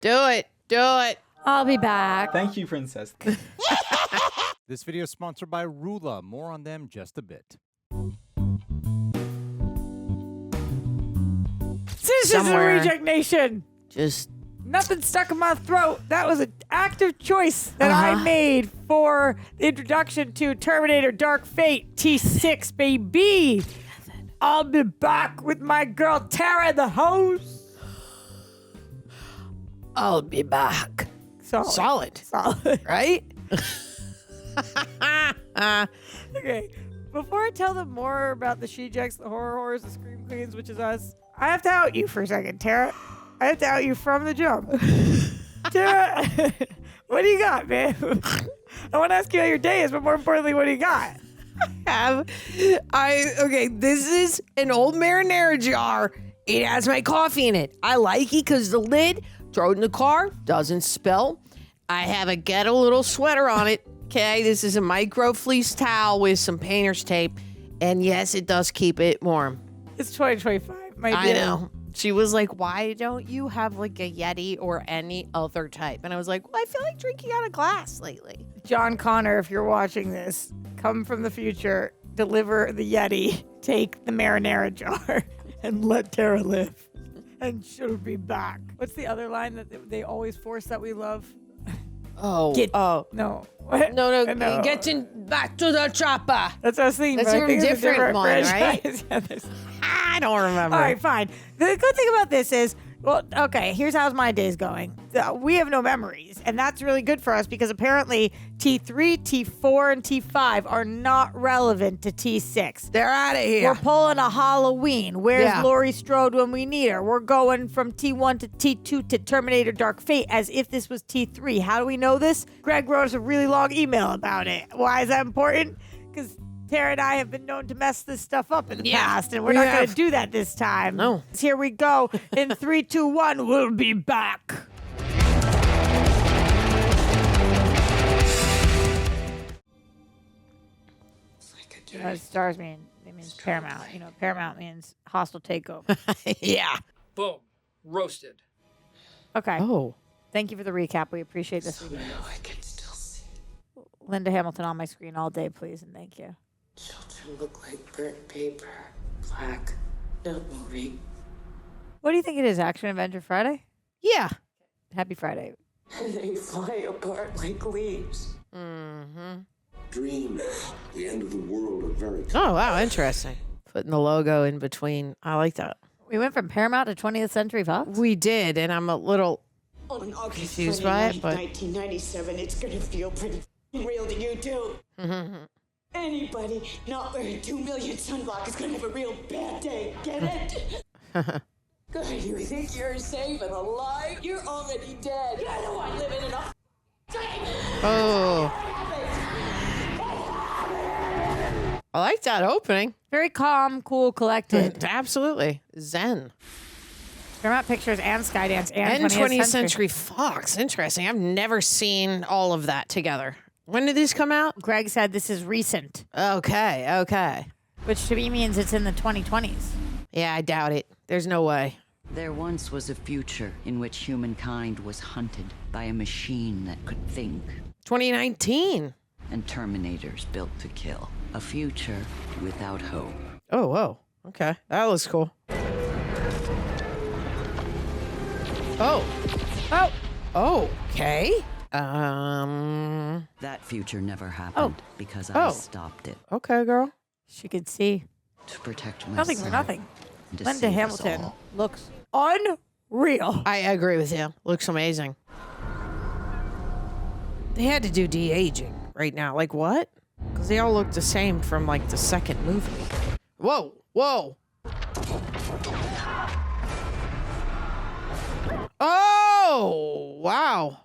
Do it. Do it. I'll be back. Thank you, Princess. This video is sponsored by RULA. More on them just a bit. Citizens of Reject Nation. Just Nothing stuck in my throat. That was an active choice that I made for the introduction to Terminator DarkFate T6, baby. I'll be back with my girl Tara the host. I'll be back. Solid. Right? Okay. Before I tell them more about the She-Jacks, the horror whores, the Scream Queens, which is us, I have to out you for a second, Tara. I have to out you from the jump. Tara, what do you got, man? I want to ask you how your day is, but more importantly, what do you got? Okay, this is an old marinara jar. It has my coffee in it. I like it because the lid, throw it in the car, doesn't spill. I have a ghetto little sweater on it. Okay, this is a micro fleece towel with some painter's tape. And yes, it does keep it warm. It's 2025, my dear. I know. She was like, why don't you have like a Yeti or any other type? And I was like, well, I feel like drinking out of glass lately. John Connor, if you're watching this, come from the future, deliver the Yeti, take the marinara jar, and let Tara live. And she'll be back. What's the other line that they always force that we love? No. What? No. Getting back to the chopper. That's what I was thinking. That's but I a think it's different one, franchise. right? I don't remember. All right, fine. The good thing about this is, well, okay, here's how my day's going. We have no memories, and that's really good for us because apparently T3, T4, and T5 are not relevant to T6. They're out of here. We're pulling a Halloween. Where's Laurie Strode when we need her? We're going from T1 to T2 to Terminator Dark Fate as if this was T3. How do we know this? Greg wrote us a really long email about it. Why is that important? Because Tara and I have been known to mess this stuff up in the past, and we're not going to do that this time. No. So here we go. In 3, 2, 1, we'll be back. Stars means Paramount. You know, Paramount means hostile takeover. Yeah. Boom. Roasted. Okay. Oh. Thank you for the recap. We appreciate this. Now I can still see. Linda Hamilton on my screen all day, please, and thank you. Children look like burnt paper. Black. Not moving. What do you think it is? Action Adventure Friday? Yeah. Happy Friday. They fly apart like leaves. Mm-hmm. Dreams. The end of the world are very Oh, wow. Interesting. Putting the logo in between. I like that. We went from Paramount to 20th Century Fox? We did, and I'm a little On August confused by it, 29th, but 1997, it's gonna feel pretty real to you, too. Anybody not wearing 2 million sunblock is gonna have a real bad day. Get it? Good. You think you're safe and alive? You're already dead. You're the one living in a dream. Oh. I like that opening. Very calm, cool, collected. Absolutely. Zen. Paramount Pictures and Skydance and, And 20th, 20th Century Fox. Interesting. I've never seen all of that together. When did these come out? Greg said this is recent, Okay. which to me means it's in the 2020s. Yeah, I doubt it. There's no way. There once was a future in which humankind was hunted by a machine that could think, 2019. and Terminators built to kill. A future without hope. Oh, whoa. Okay. That looks cool. Oh. Okay. That future never happened because I stopped it Okay, girl. She could see. to protect myself. Nothing for nothing. and to Linda save us Hamilton all. looks unreal. I agree with you. Looks amazing. They had to do de-aging right now. Like what? Because they all look the same from like the second movie. Whoa. Oh, wow.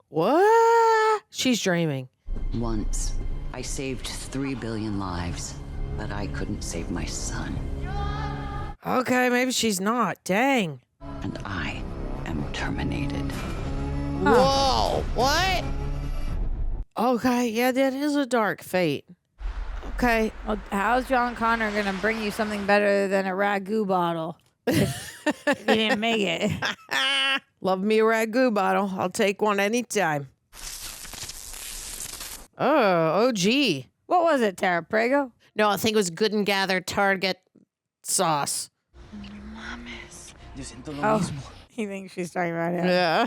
What? She's dreaming. Once, I saved 3 billion lives, but I couldn't save my son. Okay, maybe she's not. Dang. And I am terminated. Whoa, what? Okay, yeah, that is a dark fate. Okay. Well, how's John Connor going to bring you something better than a ragu bottle if he didn't make it? Love me a ragu bottle. I'll take one anytime. Oh, OG. What was it, Tara Prego? No, I think it was Good and Gather Target sauce. Oh, he thinks she's talking about it. Yeah.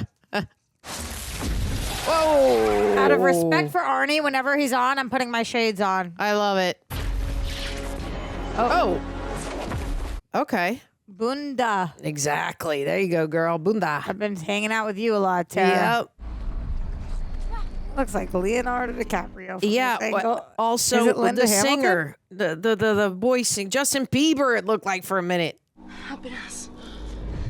Whoa. Out of respect for Arnie, whenever he's on, I'm putting my shades on. I love it. Oh. Okay. Bunda. Exactly. There you go, girl. Bunda. I've been hanging out with you a lot, Tara. Yep. Looks like Leonardo DiCaprio. From Yeah. this angle. Also, Is it Linda the Hamilton? singer, the voice, Justin Bieber. It looked like for a minute.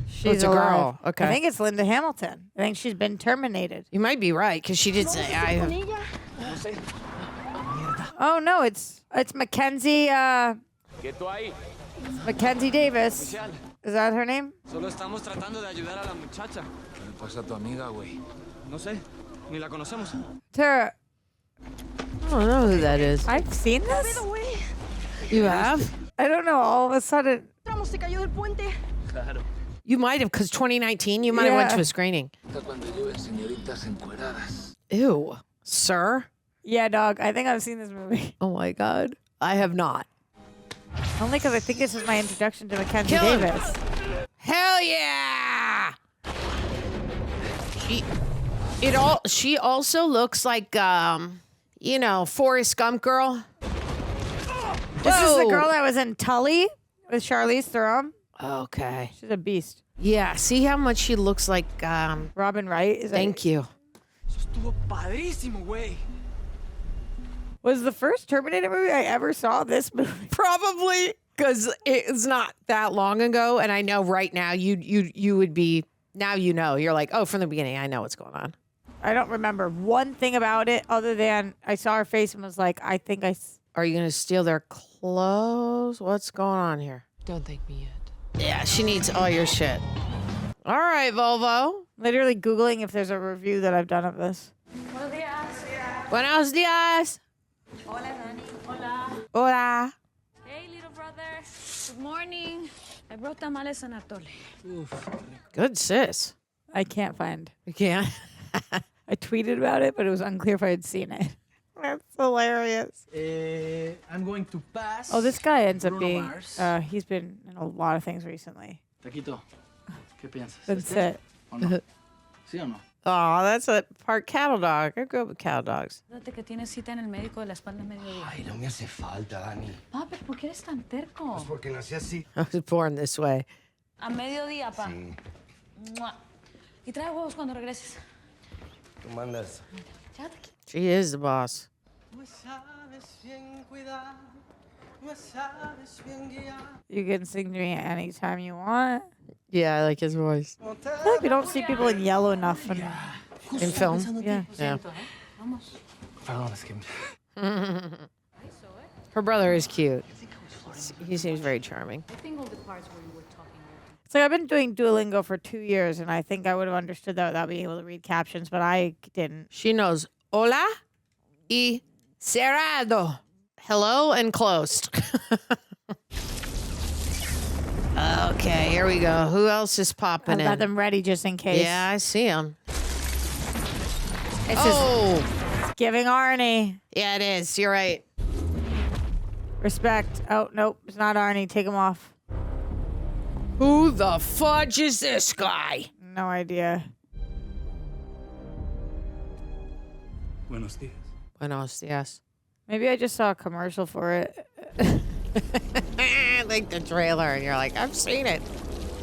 She's it's a alive. girl. Okay. I think it's Linda Hamilton. I think she's been terminated. You might be right because she did say I. Oh no, it's Mackenzie. Mackenzie Davis. Is that her name? Solo estamos tratando de ayudar a la muchacha. ¿Qué le pasa a tu amiga, güey? No sé, ni la conocemos. Tara, I don't know who that is. I've seen this. You have? I don't know. All of a sudden, Claro. You might have because 2019. You might have went Yeah. to a screenning. Cuando llueven señoritas encueradas. Ew, sir. yeah, dog. I think I've seen this movie. Oh my God, I have not. Only because I think this is my introduction to Mackenzie Kill him. Davis. Hell yeah! She also looks like Forrest Gump girl. This is the Whoa. girl that was in Tully with Charlize Theron. Okay. She's a beast. Yeah. See how much she looks like. Robin Wright. Is Thank you. Eso estuvo padrísimo, güey. Was the first Terminator movie I ever saw this movie? Probably because it's not that long ago, and I know right now you would be. Now you know. You're like, oh, from the beginning, I know what's going on. I don't remember one thing about it other than I saw her face and was like, I think Are you gonna steal their clothes? What's going on here? Don't thank me yet. Yeah, she needs all your shit. All right, Volvo. literally Googling if there's a review that I've done of this. Buenos dias. Hola, Dani. Hola. Hola. Hey, little brother. Good morning. I brought tamales and atole. Good sis. I can't find. You can't. I tweeted about it, but it was unclear if I had seen it. That's hilarious. I'm going to pass. Oh, this guy ends up Bruno being, Mars. he's been in a lot of things recently. Taquito, ¿qué piensas? That's it. ¿O no? ¿Sí o no? Oh, that's a part cattle dog. I grew up with cattle dogs. Date que tienes cita en el médico de la espalda a mediodía. Ay, no me hace falta, Dani. Papi, ¿por qué eres tan terco? Porque nací así. I was born this way. A mediodía, pa. Sí. Mua. Y trae huevos cuando regreses. Tú mandas. Ya te quiero. She is the boss. You can sing to me anytime you want. Yeah, I like his voice. I feel like we don't see people in yellow enough. In film? Yeah. Yeah. Perdón, es que... Her brother is cute. He seems very charming. I think all the parts where you were talking were... It's like I've been doing Duolingo for 2 years, and I think I would have understood that without being able to read captions, but I didn't. She knows hola y cerrado. Hello and closed. Okay, here we go. Who else is popping I've in? got them ready just in case. Yeah, I see him. It's just Oh, giving Arnie yeah, it is. You're right. respect. Oh, nope, it's not Arnie. Take him off. Who the fudge is this guy? No idea. Buenos días. Buenos dias. Maybe I just saw a commercial for it. Like the trailer, and you're like, I've seen it.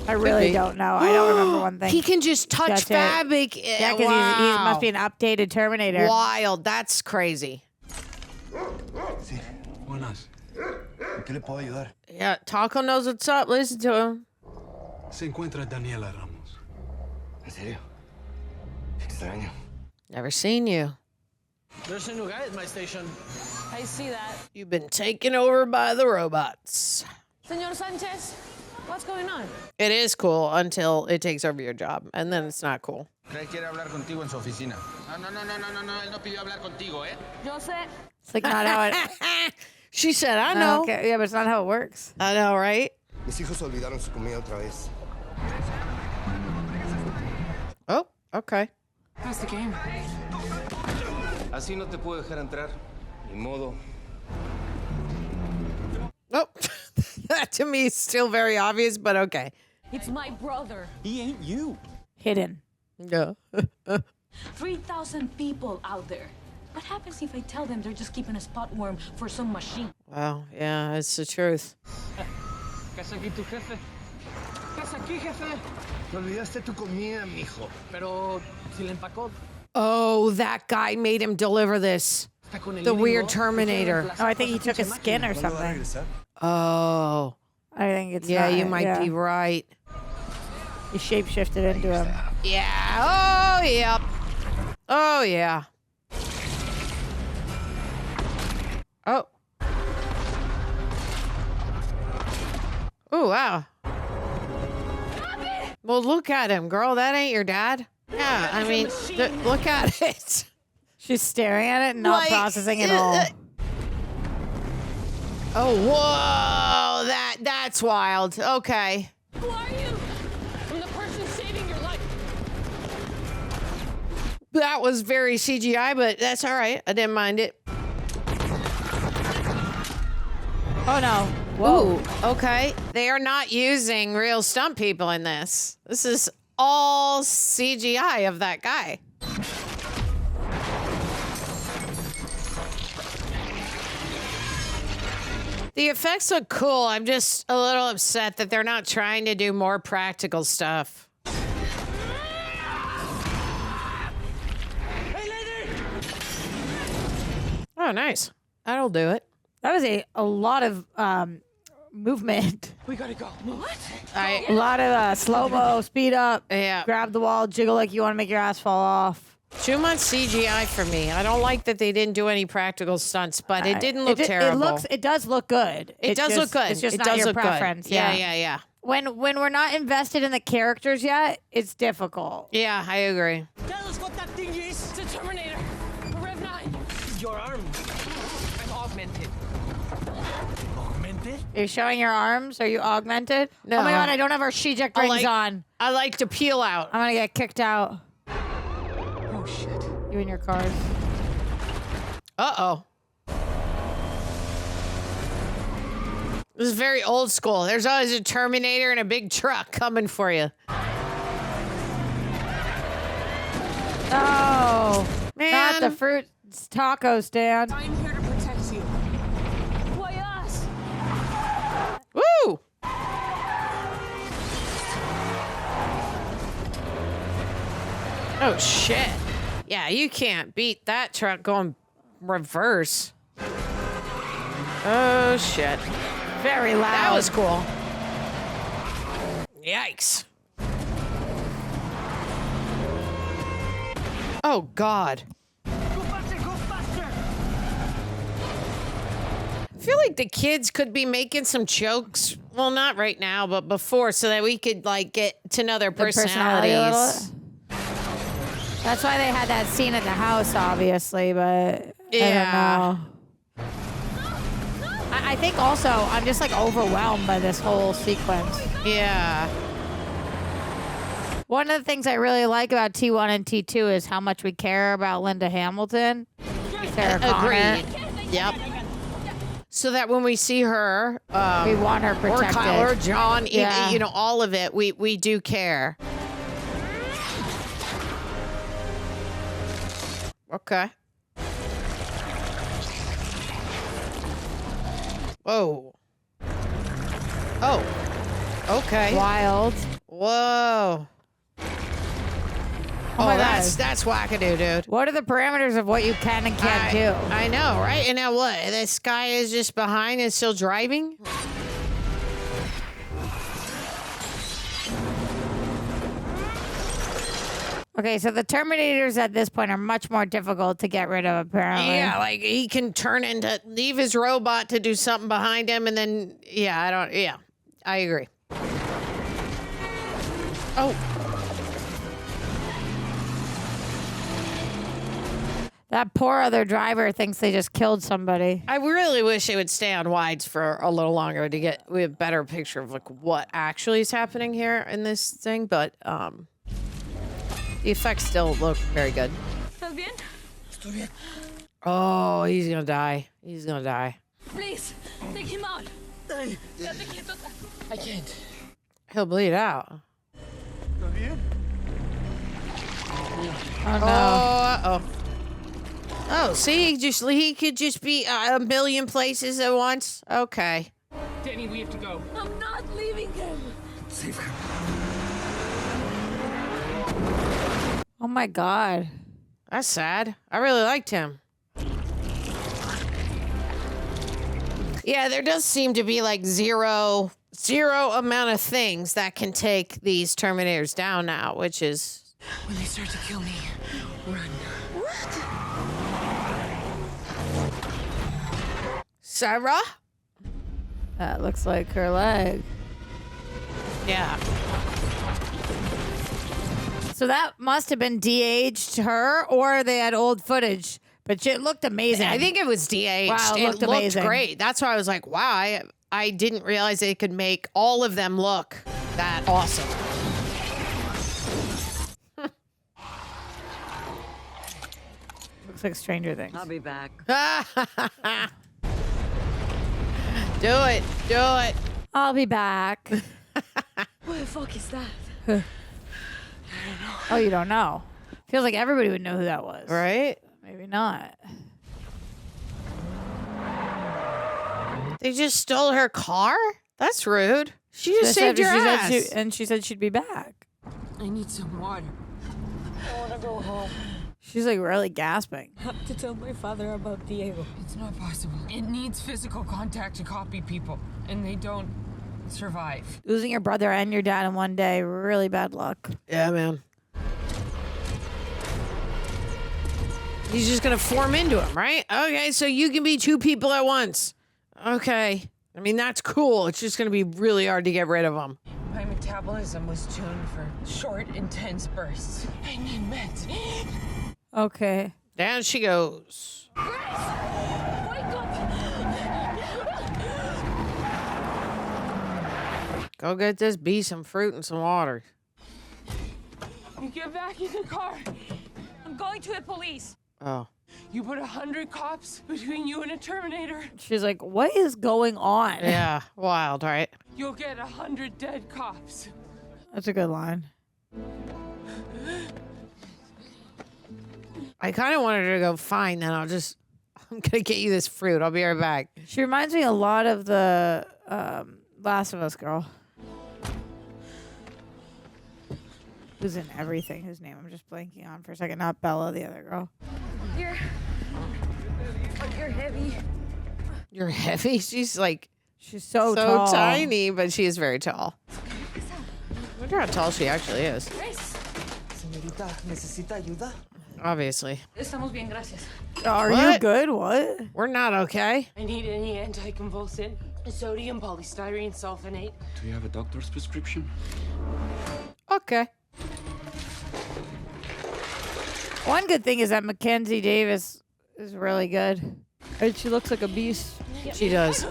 I really be. don't know. I don't remember one thing. He can just touch That's it. fabric. Yeah, because he must be an updated Terminator. Wild. That's crazy. Sí. Buenas. ¿En qué le puedo ayudar? Yeah, Taco knows what's up. Listen to him. Se encuentra Daniela Ramos. ¿En serio? Extraño. Never seen you. There's a new guy at my station. I see that. You've been taken over by the robots. Señor Sánchez, what's going on? It is cool until it takes over your job, and then it's not cool. Craig quiere hablar contigo en su oficina. No, él no pidió hablar contigo, ¿eh? Yo sé. It's like not how it. She said, I know. Okay. Yeah, but it's not how it works. I know, right? Mis hijos olvidaron su comida otra vez. Oh, okay. That's the game. Así no te puedo dejar entrar. Ni modo. Oh, that to me is still very obvious, but okay. It's my brother. He ain't you. Hidden. Yeah. 3,000 people out there. What happens if I tell them they're just keeping a spot worm for some machine? Wow, yeah, it's the truth. ¿Qué hace aquí tu jefe? ¿Qué hace aquí, jefe? Te olvidaste tu comida, mijo. Pero si le empacó. Oh, that guy made him deliver this. The weird Terminator. Oh, I think he took his skin or something. Oh. I think it's Yeah, not, you might be right. He shapeshifted into him. Yeah. Oh, yep. Oh, yeah. Oh. Oh, wow. Well, look at him, girl. That ain't your dad. Yeah, I mean, look at it. She's staring at it and not Like, processing it all. Oh, whoa. That's wild. Okay. Who are you? I'm the person saving your life. That was very CGI, but that's all right. I didn't mind it. Oh, no. Whoa. Ooh, okay. They are not using real stunt people in this. This is all CGI of that guy. The effects look cool. I'm just a little upset that they're not trying to do more practical stuff. Oh, nice. That'll do it. That was a lot of movement. We gotta go. What? A lot of slow-mo, speed up, Yeah. grab the wall, jiggle like you want to make your ass fall off. Too much CGI for me. I don't like that they didn't do any practical stunts, but it didn't look terrible. It does look good. It does look good. It's just it not does your look preference. good. Yeah. When we're not invested in the characters yet, it's difficult. Yeah, I agree. Tell us what that thing is. It's a Terminator. Rev 9. Your arm. I'm augmented. Augmented? Are you showing your arms? Are you augmented? No. Oh my god, I don't have our She-Jet rings on. I like to peel out. I'm gonna get kicked out. Oh, shit. You and your cars. Uh-oh. This is very old school. There's always a Terminator and a big truck coming for you. Oh, Man. not the fruit taco stand. I'm here to protect you. Why us? Woo! Oh, shit. Yeah, you can't beat that truck going reverse. Oh, shit. Very loud. That was cool. Yikes. Oh, God. Go faster, go faster. I feel like the kids could be making some jokes. Well, not right now, but before, so that we could, like, get to know their personality a little. personalities. That's why they had that scene at the house, obviously, but Yeah. I don't know. I think also I'm just like overwhelmed by this whole sequence. Yeah. One of the things I really like about T1 and T2 is how much we care about Linda Hamilton. Sarah Connor. Agreed. Yep. So that when we see her, We want her or protected. Kyle or John, Yeah. you know, all of it, we do care. Okay. Whoa. Oh. Okay. Wild. Whoa. Oh, my that's God. wackadoo, dude. What are the parameters of what you can and can't do? I know, right? And now what? This guy is just behind and still driving? Okay, so the Terminators at this point are much more difficult to get rid of, apparently. Yeah, like he can leave his robot to do something behind him and then, I agree. Oh. That poor other driver thinks they just killed somebody. I really wish it would stay on wides for a little longer to get a better picture of like what actually is happening here in this thing. But the effects still look very good. ¿Estás bien? Estoy bien. Oh, he's gonna die. He's gonna die. Please, take him out. Dani, Quédate quieto. I can't. He'll bleed out. ¿Estás bien? Oh, no. Oh. Oh, see, he could just be a million places at once. Okay. Danny, we have to go. I'm not leaving him. Save her. Oh, my God. That's sad. I really liked him. Yeah, there does seem to be like zero amount of things that can take these Terminators down now, which is... When they start to kill me, run. Sarah? That looks like her leg. Yeah. So that must have been de-aged her, or they had old footage. But it looked amazing. I think it was de-aged. Wow, it it looked looked amazing. great. That's why I was like, wow, I didn't realize they could make all of them look that awesome. Looks like Stranger Things. I'll be back. Do it. Do it. I'll be back. What the fuck is that? Oh, you don't know? Feels like everybody would know who that was. Right? Maybe not. They just stole her car? That's rude. She just That's saved your after ass. and she said she'd be back. I need some water. I want to go home. She's like really gasping. I have to tell my father about Diego. It's not possible. It needs physical contact to copy people, and they don't survive. Losing your brother and your dad in one day, really bad luck. Yeah, man. He's just going to form into him, right? Okay, so you can be two people at once. Okay. I mean, that's cool. It's just going to be really hard to get rid of him. My metabolism was tuned for short, intense bursts. I need meds. Okay. Down she goes. Wake up! Go get this bee some fruit and some water. You get back in the car. I'm going to the police. Oh. You put 100 cops between you and a Terminator. She's like, what is going on? Yeah, wild, right? You'll get 100 dead cops. That's a good line. I kind of wanted her to go, fine, then I'm going to get you this fruit. I'll be right back. She reminds me a lot of the Last of Us girl. Who's in everything? Whose name I'm just blanking on for a second. Not Bella, the other girl. You're heavy. You're heavy? She's like She's so so tall. tiny, but she is very tall. I wonder how tall she actually is. Señorita, ¿necesita ayuda? Obviously. Estamos bien, gracias. Are you What? good? What? We're not okay. I need any anticonvulsant. Sodium polystyrene sulfonate. Do you have a doctor's prescription? Okay. One good thing is that Mackenzie Davis is really good. And she looks like a beast. She does.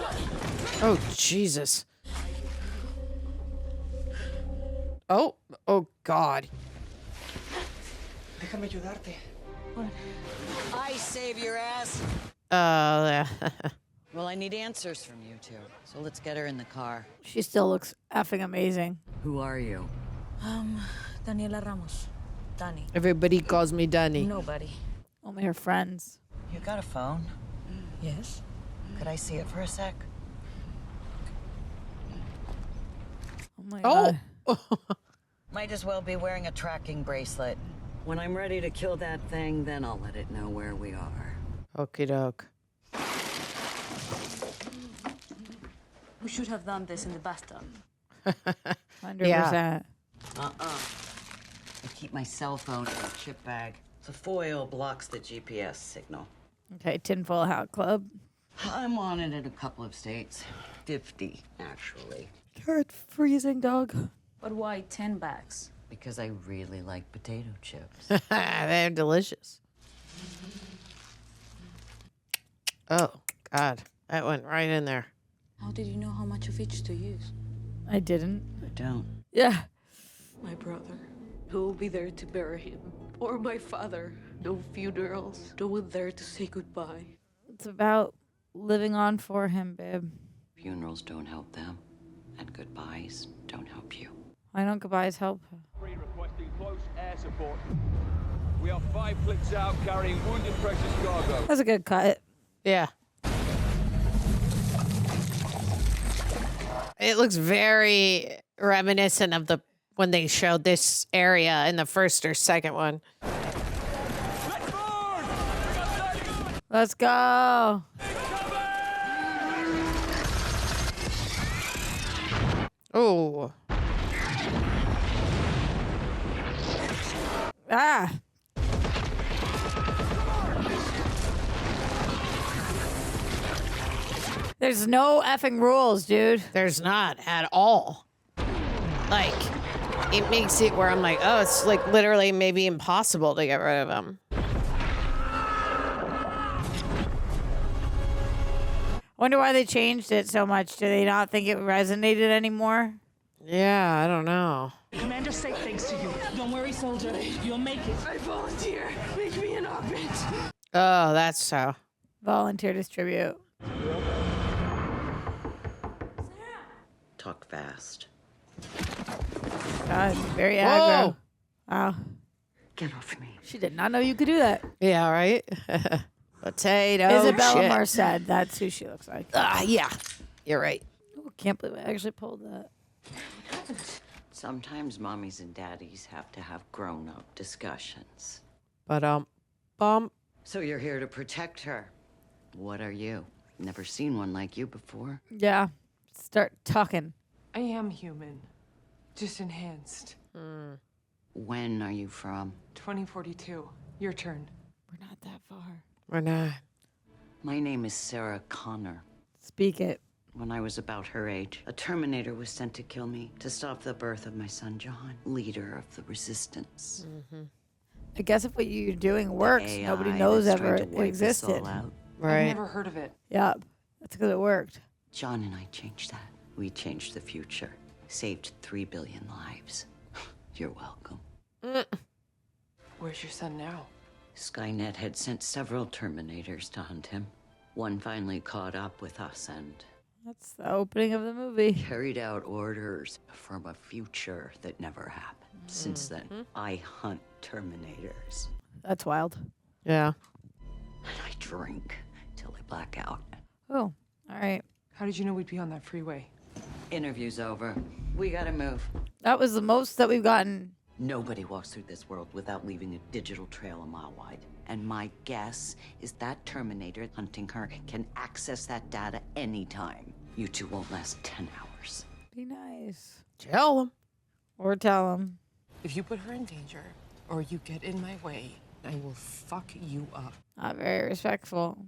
Oh, Jesus. Oh, God. Déjame ayudarte. I save your ass. Yeah. Well, I need answers from you two. So let's get her in the car. She still looks effing amazing. Who are you? Daniela Ramos. Dani. Everybody calls me Dani. Nobody. Only her friends. You got a phone? Yes? Could I see it for a sec? Oh my Oh. god. Might as well be wearing a tracking bracelet. When I'm ready to kill that thing, then I'll let it know where we are. Okie doke. We should have done this in the bathtub. 100%. I keep my cell phone in a chip bag. The foil blocks the GPS signal. Okay, Tinfoil Hat Club. I'm wanted in a couple of states. 50, actually. You're freezing, dog. But why 10 bags? Because I really like potato chips. They're delicious. Oh, God. That went right in there. How did you know how much of each to use? I didn't. I don't. Yeah. My brother. Who will be there to bury him? Or my father? No funerals. No one there to say goodbye. It's about living on for him, babe. Funerals don't help them, and goodbyes don't help you. Why don't goodbyes help? Requesting close air support. We are 5 clicks out carrying wounded precious cargo. That's a good cut. Yeah. It looks very reminiscent of when they showed this area in the first or second one. Let's go. Oh. Ah. There's no effing rules, dude. There's not at all. Like, it makes it where I'm like, oh, it's like literally maybe impossible to get rid of them. Wonder why they changed it so much. Do they not think it resonated anymore? Yeah, I don't know. Commander, say thanks to you. Don't worry, soldier. You'll make it. I volunteer. Make me an augment. Oh, that's so. Volunteer distribute. Talk fast. God, very Whoa. aggro. Wow. Get off me. She did not know you could do that. Yeah, right? Potato Isabella chip. Marced. That's who she looks like. Yeah, you're right. Oh, can't believe I actually pulled that. Sometimes mommies and daddies have to have grown-up discussions. But, bump. So you're here to protect her. What are you? Never seen one like you before. Yeah. Start talking. I am human. Just enhanced. When are you from? 2042. Your turn. We're not that far. We're not. My name is Sarah Connor. Speak it. When I was about her age, a Terminator was sent to kill me to stop the birth of my son John, leader of the Resistance. I guess if what you're doing works, AI nobody knows that's ever tried to wipe us existed. all out. I've Right. never heard of it. Yep. That's because it worked. John and I changed that. We changed the future. Saved 3 billion lives. You're welcome. Where's your son now? Skynet had sent several Terminators to hunt him. One finally caught up with us and That's the opening of the movie. carried out orders from a future that never happened. Since then, I hunt Terminators. That's wild. Yeah. And I drink till I black out. Oh, all right. How did you know we'd be on that freeway? Interview's over. We gotta move. That was the most that we've gotten. Nobody walks through this world without leaving a digital trail a mile wide. And my guess is that Terminator hunting her can access that data anytime. You two won't last 10 hours. Be nice. Tell them. Or tell them. If you put her in danger, or you get in my way, I will fuck you up. Not very respectful.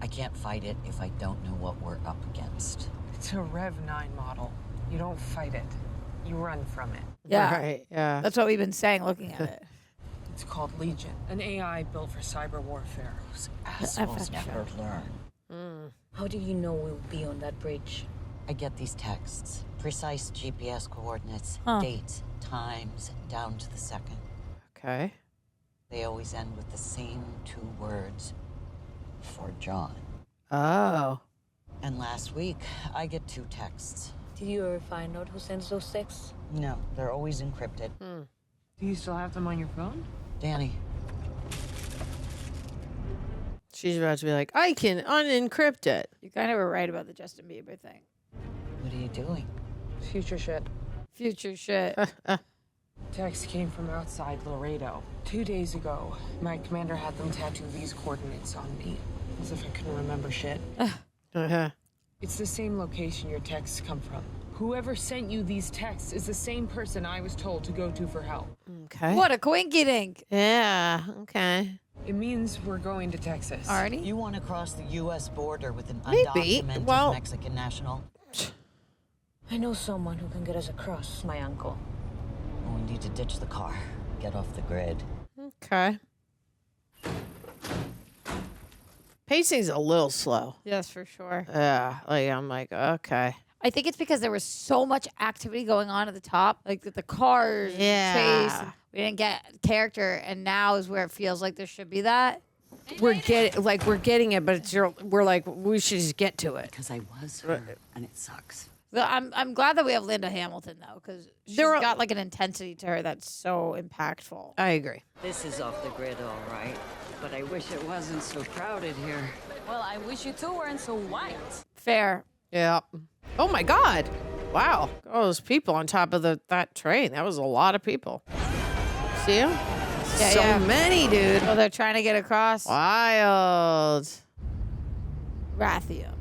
I can't fight it if I don't know what we're up against. It's a Rev 9 model. You don't fight it. You run from it. Yeah. Right, yeah. That's what we've been saying looking at it. It's called Legion, an AI built for cyber warfare. Those assholes never learn. How do you know we'll be on that bridge? I get these texts. Precise GPS coordinates, Huh. dates, times, down to the second. Okay. They always end with the same 2 words. For John. Oh. And last week, I get 2 texts. Did you ever find out who sends those texts? No, they're always encrypted. Do you still have them on your phone? Dani, She's about to be like, I can unencrypt it. You kind of were right about the Justin Bieber thing. what are you doing? Future shit. Future shit. Text came from outside Laredo. 2 days ago, my commander had them tattoo these coordinates on me. As if I couldn't remember shit. Uh-huh. It's the same location your texts come from. Whoever sent you these texts is the same person I was told to go to for help. Okay. What a coinkydink. Yeah, okay. It means we're going to Texas. Alrighty. You want to cross the U.S. border with an Maybe. undocumented Well- Mexican national? I know someone who can get us across, my uncle. Well, we need to ditch the car. Get off the grid. Okay. Pacing's a little slow. Yes, for sure. Yeah, like I'm like, okay. I think it's because there was so much activity going on at the top, like the cars, Yeah. chase. We didn't get character, and now is where it feels like there should be that. We're getting it, but we're like, we should just get to it. Because I was her, and it sucks. So I'm glad that we have Linda Hamilton though, because she's got like an intensity to her that's so impactful. I agree. This is off the grid, all right. But I wish it wasn't so crowded here. Well, I wish you two weren't so white. Fair. Yeah. Oh my God. Wow. All those people on top of that train. That was a lot of people. See them? Yeah, So many, dude. Oh, they're trying to get across. Wild. Rathium.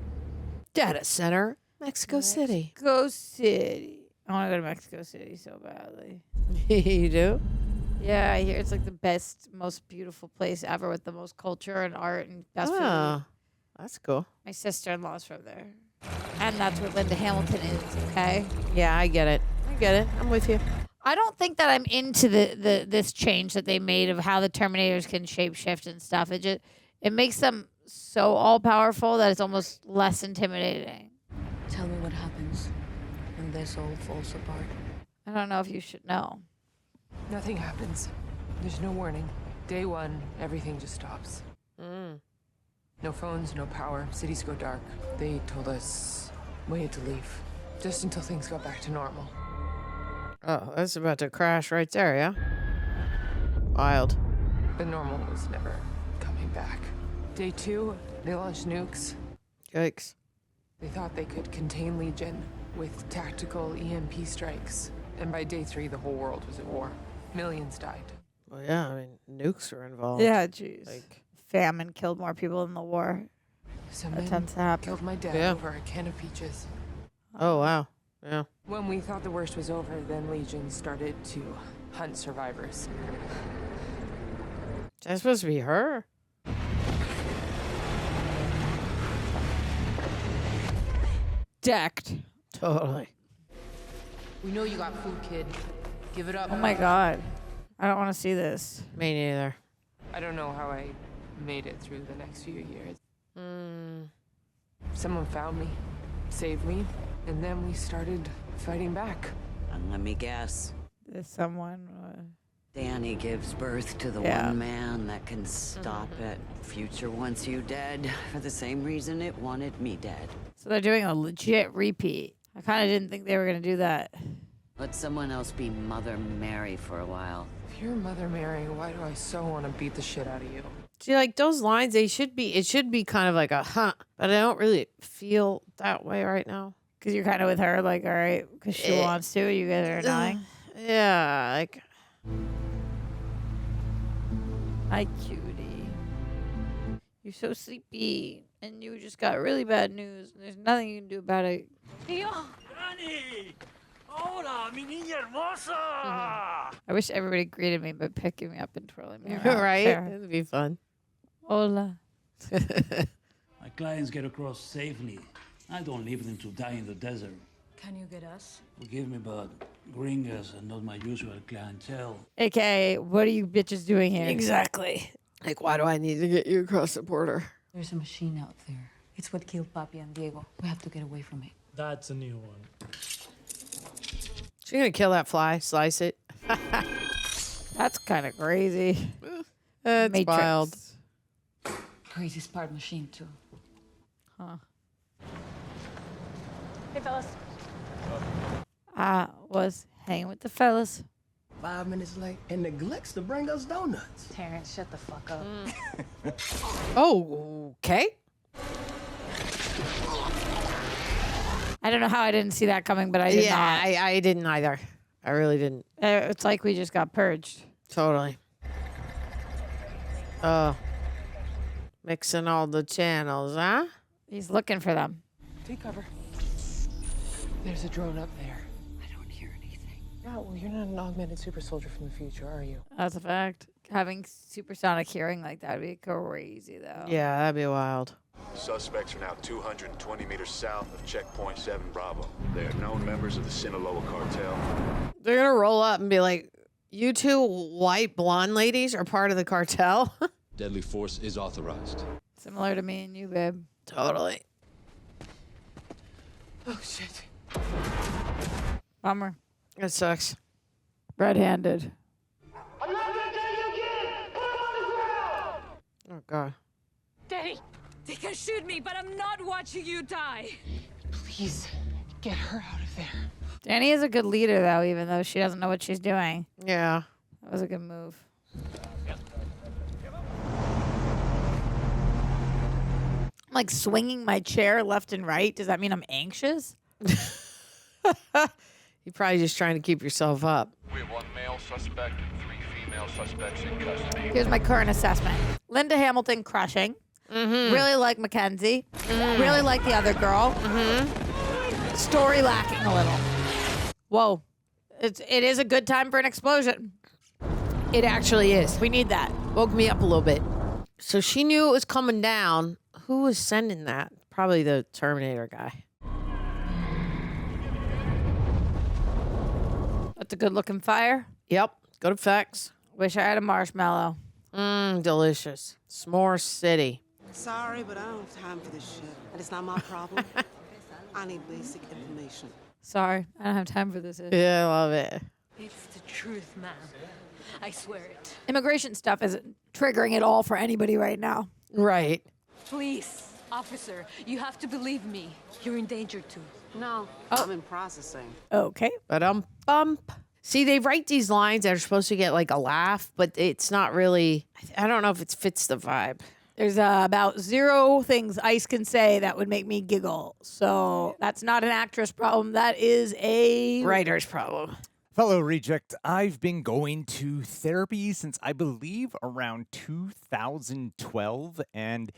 Data center, Mexico City. Mexico City. I want to go to Mexico City so badly. You do? Yeah, I hear it's like the best, most beautiful place ever with the most culture and art and best food. Oh, that's cool. My sister-in-law's from there. And that's where Linda Hamilton is, okay? Yeah, I get it. I'm with you. I don't think that I'm into this change that they made of how the Terminators can shapeshift and stuff. It makes them so all-powerful that it's almost less intimidating. Tell me what happens when this all falls apart. I don't know if you should know. Nothing happens. There's no warning. Day one, everything just stops. No phones, no power. Cities go dark. They told us we had to leave. Just until things got back to normal. Oh, that's about to crash right there, yeah? Wild. But normal was never coming back. Day two, they launched nukes. Yikes. They thought they could contain Legion with tactical EMP strikes. And by day three, the whole world was at war. Millions died. Well, yeah, I mean, nukes are involved. Yeah, jeez. Like, famine killed more people than the war. Some That men tends to happen. killed my dad Yeah. over a can of peaches. oh, wow. Yeah. When we thought the worst was over, then Legion started to hunt survivors. That's supposed to be her. Decked. Totally. We know you got food, kid. Give it up. Oh my God. I don't want to see this. Me neither. I don't know how I made it through the next few years. Someone found me, saved me, and then we started fighting back. And let me guess, There's someone. Danny gives birth to the Yeah. one man that can stop it. Future wants you dead for the same reason it wanted me dead. So they're doing a legit repeat. I kind of didn't think they were going to do that. Let someone else be Mother Mary for a while. If you're Mother Mary, why do I so want to beat the shit out of you? See, like those lines, it should be kind of like a but I don't really feel that way right now. Because you're kind of with her, like, all right, because she wants to. You guys are annoying. Yeah, like. Hi, cutie. You're so sleepy. And you just got really bad news. And there's nothing you can do about it. Dani! Hola, mi niña hermosa! I wish everybody greeted me by picking me up and twirling me around. Right? There. It'd be fun. Hola. My clients get across safely. I don't leave them to die in the desert. Can you get us? Forgive me, but gringos are not my usual clientele. AKA, what are you bitches doing here? Exactly. Like, why do I need to get you across the border? There's a machine out there. It's what killed Papi and Diego. We have to get away from it. That's a new one. She's gonna kill that fly, slice it. That's kind of crazy. That's Matrix. wild. Crazy smart machine, too. Huh. Hey, fellas. I was hanging with the fellas. 5 minutes late and neglects to bring us donuts. Terrence, shut the fuck up. Oh, okay. I don't know how I didn't see that coming, but I did not. I didn't either. I really didn't. It's like we just got purged. Totally. Mixing all the channels, huh? He's looking for them. Take cover. There's a drone up there. I don't hear anything. Yeah, well, you're not an augmented super soldier from the future, are you? That's a fact. Having supersonic hearing like that would be crazy, though. Yeah, that'd be wild. Suspects are now 220 meters south of Checkpoint 7 Bravo. They are known members of the Sinaloa cartel. They're gonna roll up and be like, "You two white blonde ladies are part of the cartel." Deadly force is authorized. Similar to me and you, babe. Totally. Oh, shit. Bummer. That sucks. Red-handed. Oh, God. Dani, they can shoot me, but I'm not watching you die. Please, get her out of there. Dani is a good leader, though, even though she doesn't know what she's doing. Yeah. That was a good move. I'm like swinging my chair left and right. Does that mean I'm anxious? You're probably just trying to keep yourself up. We have 1 male suspect and 3 female suspects in custody. Here's my current assessment. Linda Hamilton crushing. Really like Mackenzie. Really like the other girl. Story lacking a little. Whoa. It is a good time for an explosion. It actually is. We need that. Woke me up a little bit. So she knew it was coming down. Who was sending that? Probably the Terminator guy. That's a good looking fire. Yep. Good effects. Wish I had a marshmallow. Delicious. S'more City. Sorry, but I don't have time for this shit. And it's not my problem. I need basic information. Sorry, I don't have time for this. Yeah, I love it. It's the truth, ma'am. I swear it. Immigration stuff isn't triggering at all for anybody right now. Right. Please, officer, you have to believe me. You're in danger too. No, I'm in processing. Okay. But bump. See, they write these lines that are supposed to get like a laugh, but it's not really. I don't know if it fits the vibe. There's about 0 things Ice can say that would make me giggle. So that's not an actress problem. That is a writer's problem. Fellow reject, I've been going to therapy since I believe around 2012, and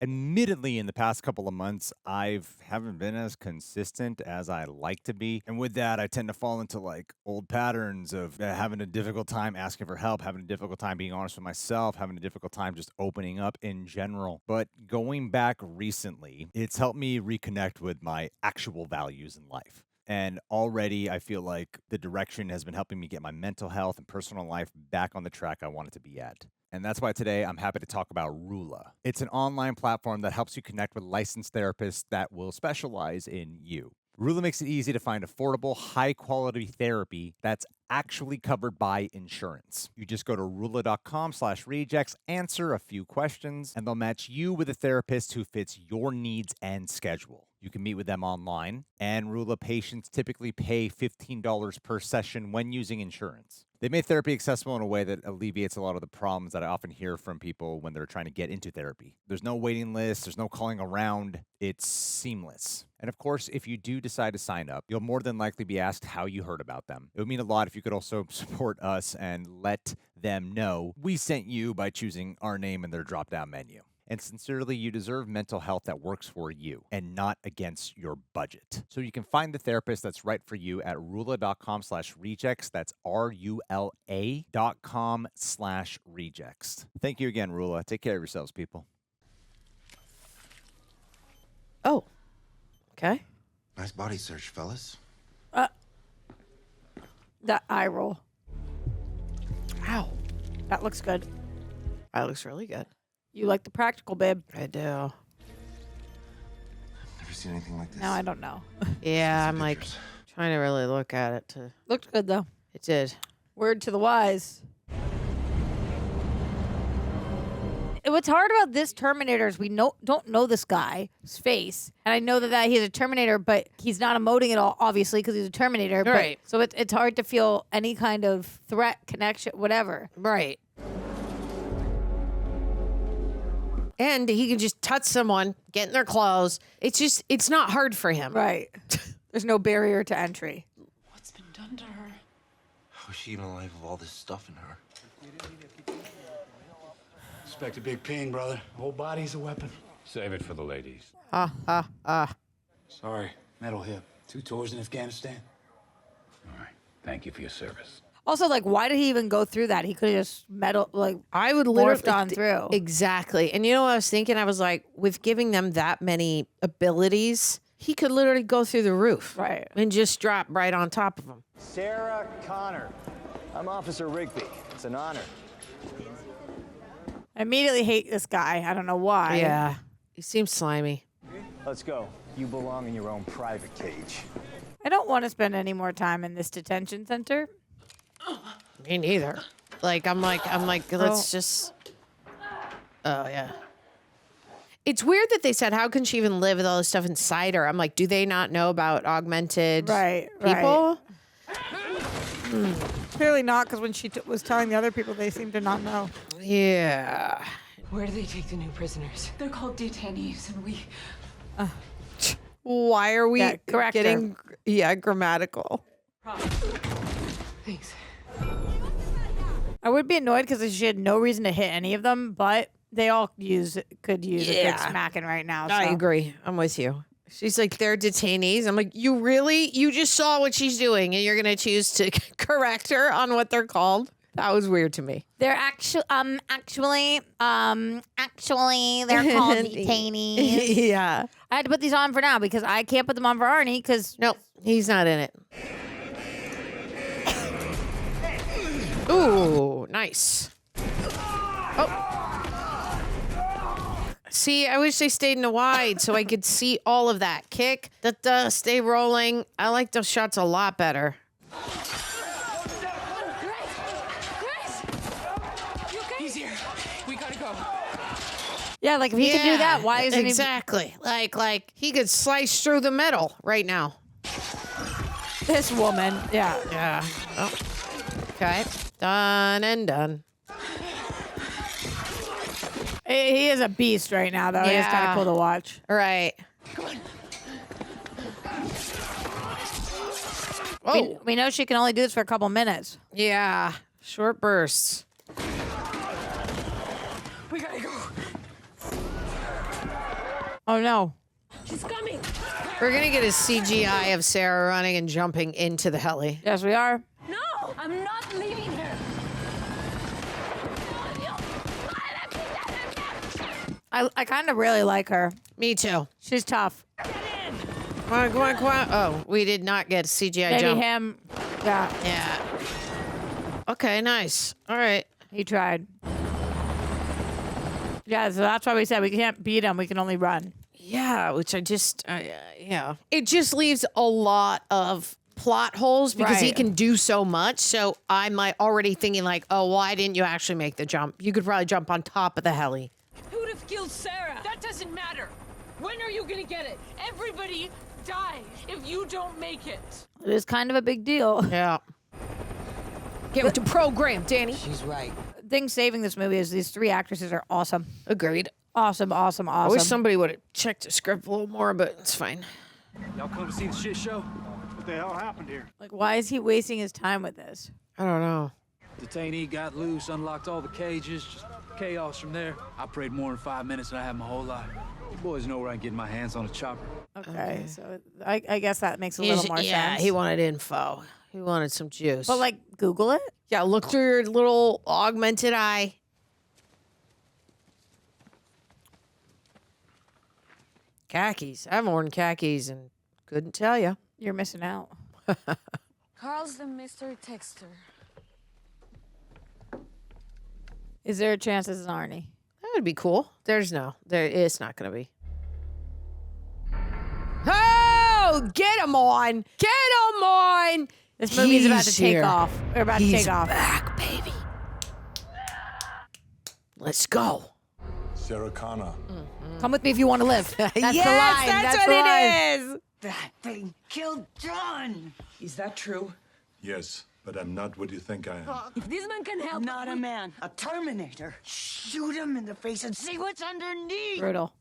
admittedly, in the past couple of months, I haven't been as consistent as I like to be. And with that, I tend to fall into like old patterns of having a difficult time asking for help, having a difficult time being honest with myself, having a difficult time just opening up in general. But going back recently, it's helped me reconnect with my actual values in life. And already I feel like the direction has been helping me get my mental health and personal life back on the track I wanted to be at. And that's why today I'm happy to talk about RULA. It's an online platform that helps you connect with licensed therapists that will specialize in you. RULA makes it easy to find affordable, high-quality therapy that's actually covered by insurance. You just go to RULA.com/rejects, answer a few questions, and they'll match you with a therapist who fits your needs and schedule. You can meet with them online, and RULA patients typically pay $15 per session when using insurance. They made therapy accessible in a way that alleviates a lot of the problems that I often hear from people when they're trying to get into therapy. There's no waiting list, there's no calling around, it's seamless. And of course, if you do decide to sign up, you'll more than likely be asked how you heard about them. It would mean a lot if you could also support us and let them know we sent you by choosing our name in their drop-down menu. And sincerely, you deserve mental health that works for you and not against your budget. So you can find the therapist that's right for you at RULA.com/rejects. That's RULA.com/rejects. Thank you again, RULA. Take care of yourselves, people. Oh, okay. Nice body search, fellas. That eye roll. Ow. That looks good. That looks really good. You like the practical, babe. I do. Never seen anything like this. Now I don't know. Yeah, I'm like trying to really look at it. Looked good, though. It did. Word to the wise. What's hard about this Terminator is we don't know this guy's face. And I know that he's a Terminator, but he's not emoting at all, obviously, because he's a Terminator. Right. So it's hard to feel any kind of threat, connection, whatever. Right. And he can just touch someone, get in their clothes. It's not hard for him. Right. There's no barrier to entry. What's been done to her? How is she even alive with all this stuff in her? Expect a big ping, brother. Whole body's a weapon. Save it for the ladies. Sorry, metal hip. 2 tours in Afghanistan. All right. Thank you for your service. Also, like, why did he even go through that? He could have just I would literally morphed on through. Exactly. And you know what I was thinking? I was like, with giving them that many abilities, he could literally go through the roof. Right. And just drop right on top of them. Sarah Connor. I'm Officer Rigby. It's an honor. I immediately hate this guy. I don't know why. Yeah. He seems slimy. Let's go. You belong in your own private cage. I don't want to spend any more time in this detention center. Me neither. I'm like, let's just. Oh, yeah. It's weird that they said, how can she even live with all this stuff inside her? I'm like, do they not know about augmented people? Clearly not, because when she was telling the other people, they seem to not know. Yeah. Where do they take the new prisoners? They're called detainees, and we... Why are we getting grammatical? Thanks. I would be annoyed because she had no reason to hit any of them, but they all could use a good smacking right now. So. I agree. I'm with you. She's like, they're detainees. I'm like, you really? You just saw what she's doing and you're going to choose to correct her on what they're called? That was weird to me. They're actually they're called detainees. Yeah. I had to put these on for now because I can't put them on for Arnie because... Nope, he's not in it. Ooh, nice. Oh. See, I wish they stayed in the wide so I could see all of that. Kick, stay rolling. I like those shots a lot better. He's here. We gotta go. Yeah, like if he can do that, why isn't he... Exactly. Like he could slice through the metal right now. This woman, yeah. Yeah. Oh. Okay. Done and done. He is a beast right now, though. Yeah. It's kind of cool to watch. Right. Oh. We know she can only do this for a couple minutes. Yeah. Short bursts. We gotta go. Oh, no. She's coming. We're going to get a CGI of Sarah running and jumping into the heli. Yes, we are. No, I'm not leaving her. I kind of really like her. Me too. She's tough. Come on. Oh, we did not get a CGI Maybe jump. him. Yeah. Yeah. Okay, nice. All right. He tried. Yeah, so that's why we said we can't beat him. We can only run. Yeah, which I just, yeah. It just leaves a lot of plot holes because he can do so much. So I'm already thinking like, oh, why didn't you actually make the jump? You could probably jump on top of the heli. Who would have killed Sarah? That doesn't matter. When are you gonna get it? Everybody dies if you don't make it. It is kind of a big deal. Yeah. Get with the program, Danny. She's right. Thing saving this movie is these three actresses are awesome. Agreed. Awesome. I wish somebody would have checked the script a little more, but it's fine. Y'all come to see the shit show? What the hell happened here? Like, why is he wasting his time with this? I don't know. Detainee got loose, unlocked all the cages, just chaos from there. I prayed more than 5 minutes than I have my whole life. You boys know where I can get my hands on a chopper. Okay. So I guess that makes a little more sense. Yeah, he wanted info. He wanted some juice. But, like, Google it? Yeah, look through your little augmented eye. Khakis. I haven't worn khakis and couldn't tell you. You're missing out. Carl's the mystery texter. Is there a chance this is Arnie? That would be cool. It's not going to be. Oh, get him on. Get him on. This movie's about to take here. off. We're about to take off. Back, baby. Let's go. Sarah Connor. Come with me if you want to live. That's the line. That's the what line. it is. That thing killed John. Is that true? Yes, but I'm not what you think I am. If this man can help, Not a man, a Terminator. Shoot him in the face and see what's underneath. Brutal.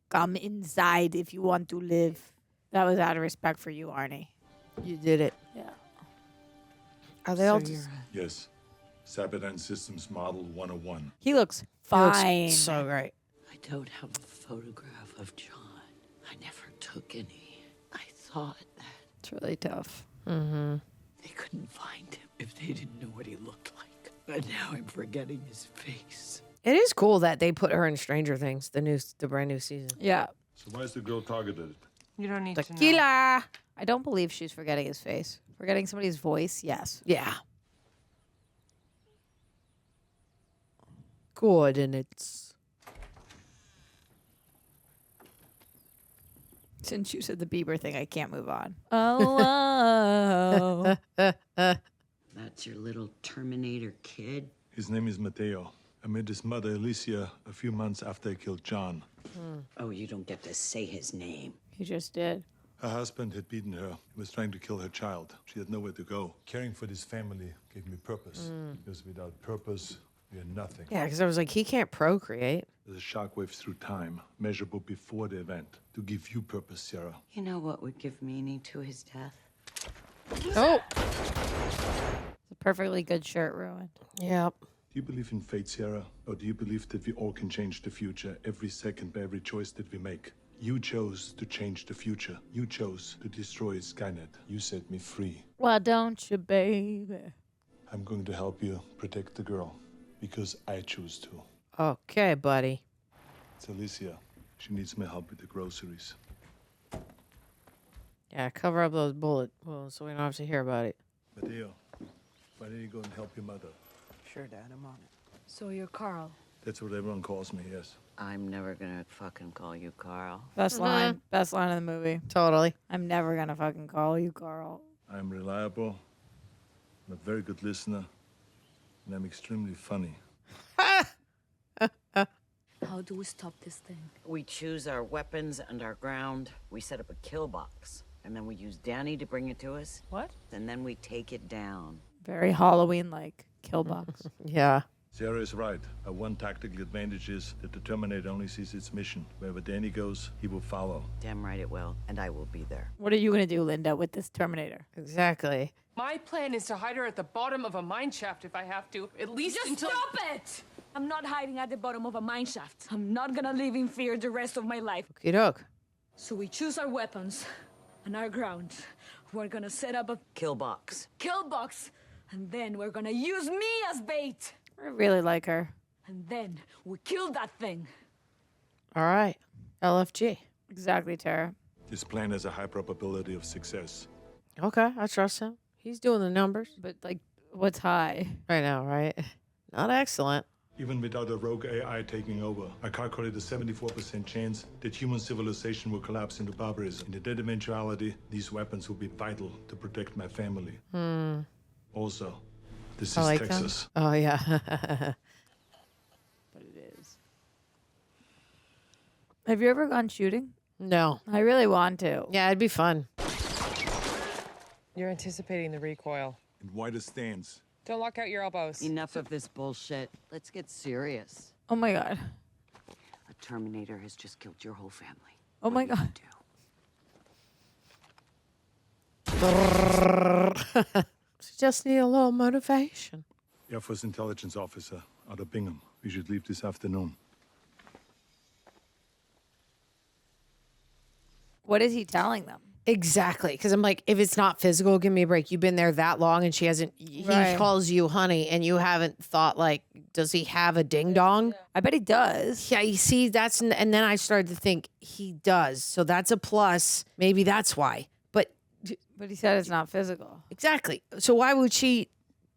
Come inside if you want to live. That was out of respect for you, Arnie. You did it. Yeah. Are they all? Yes. Sabotage Systems Model 101. He looks He fine. looks so great. I don't have a photograph of John. I never took any. I thought that It's really tough. they couldn't find him if they didn't know what he looked like. But now I'm forgetting his face. It is cool that they put her in Stranger Things, the brand new season. Yeah. So why is the girl targeted? You don't need to know. Tequila. I don't believe she's forgetting his face. Forgetting somebody's voice, yes. Yeah. Coordinates. Since you said the Bieber thing, I can't move on. Oh. That's your little Terminator kid? His name is Mateo. I met his mother, Alicia, a few months after I killed John. Oh, you don't get to say his name. You just did. Her husband had beaten her. He was trying to kill her child. She had nowhere to go. Caring for this family gave me purpose. Because without purpose, we are nothing. Yeah, because I was like, he can't procreate. There's a shockwave through time, measurable before the event, to give you purpose, Sarah. You know what would give meaning to his death? Oh. It's a perfectly good shirt ruined. Yep. Do you believe in fate, Sarah? Or do you believe that we all can change the future every second by every choice that we make? You chose to change the future. You chose to destroy Skynet. You set me free. Why don't you, baby? I'm going to help you protect the girl because I choose to. Okay, buddy. It's Alicia. She needs my help with the groceries. Yeah, cover up those bullet wounds so we don't have to hear about it. Mateo, why don't you go and help your mother? Sure, Dad, I'm on it. So you're Carl. That's what everyone calls me, yes. I'm never gonna fucking call you Carl. Best line of the movie. Totally. I'm never gonna fucking call you Carl. I'm reliable. I'm a very good listener. And I'm extremely funny. How do we stop this thing? We choose our weapons and our ground. We set up a kill box. And then we use Dani to bring it to us. What? And then we take it down. Very Halloween-like kill box. Yeah. Sarah is right. Our one tactical advantage is that the Terminator only sees its mission. Wherever Dani goes, he will follow. Damn right it will. And I will be there. What are you gonna do, Linda, with this Terminator? Exactly. My plan is to hide her at the bottom of a mine shaft if I have to, at least Just until... stop it! I'm not hiding at the bottom of a mine shaft. I'm not gonna live in fear the rest of my life. Okey doke. So we choose our weapons and our ground. We're gonna set up a kill box. Kill box. And then we're gonna use me as bait. I really like her. And then we kill that thing. All right. LFG. Exactly, Tara. This plan has a high probability of success. Okay, I trust him. He's doing the numbers. But, like, what's high? I know, right? Not excellent. Even without a rogue AI taking over, I calculate a 74% chance that human civilization will collapse into barbarism. In that eventuality, these weapons will be vital to protect my family. Also, this I is like Texas. them. Oh, yeah. But it is. Have you ever gone shooting? No. I really want to. Yeah, it'd be fun. You're anticipating the recoil. And wider stance. Don't lock out your elbows. Enough of this bullshit. Let's get serious. Oh my god. A Terminator has just killed your whole family. Oh my god. Just need a little motivation. Air Force intelligence officer out of Bingham. We should leave this afternoon. What is he telling them? Exactly. Because I'm like, if it's not physical, give me a break. You've been there that long and she hasn't, he Right. calls you honey and you haven't thought like, does he have a ding dong? I bet he does. Yeah, you see, and then I started to think he does. So that's a plus. Maybe that's why. But he said it's not physical. Exactly. So why would she,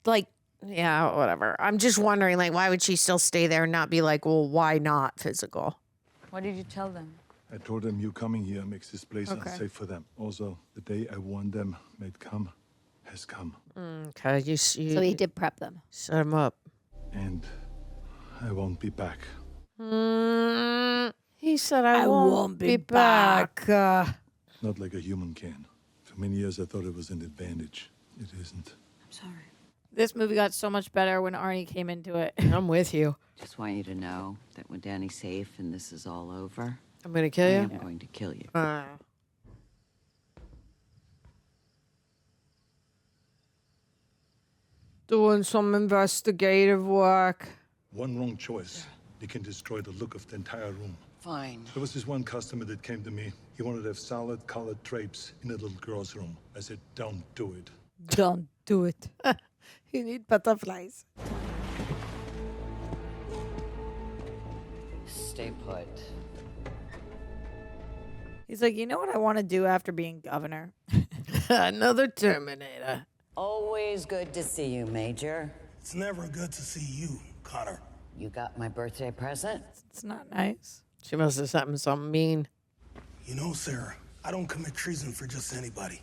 like, yeah, whatever. I'm just wondering, like, why would she still stay there and not be like, well, why not physical? What did you tell them? I told them you coming here makes this place Okay. unsafe for them. Also, the day I warned them might come has come. Okay, you So he did prep them. set him up. And I won't be back. He said, I won't be back. Not like a human can. For many years, I thought it was an advantage. It isn't. I'm sorry. This movie got so much better when Arnie came into it. I'm with you. Just want you to know that when Dani's safe and this is all over, I'm going to kill I you. am going to kill you. Doing some investigative work. One wrong choice, it can destroy the look of the entire room. Fine. There was this one customer that came to me. He wanted to have solid colored drapes in a little girl's room. I said, don't do it. Don't do it. You need butterflies. Stay put. He's like, you know what I want to do after being governor? Another Terminator. Always good to see you, Major. It's never good to see you, Connor. You got my birthday present? It's not nice. She must have something mean. You know, Sarah, I don't commit treason for just anybody.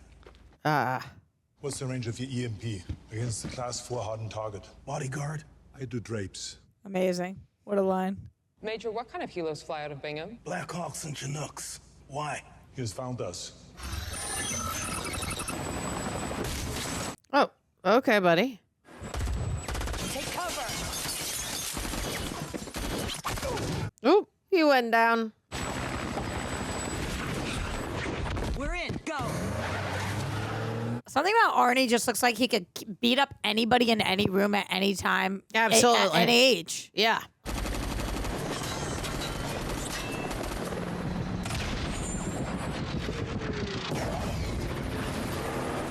What's the range of your EMP against the Class 4 hardened target? Bodyguard? I do drapes. Amazing. What a line. Major, what kind of helos fly out of Bingham? Blackhawks and Chinooks. Why? He has found us. Oh, okay, buddy. Take cover! Oop, he went down. We're in. Go! Something about Arnie just looks like he could beat up anybody in any room at any time. Absolutely. At any age. Yeah.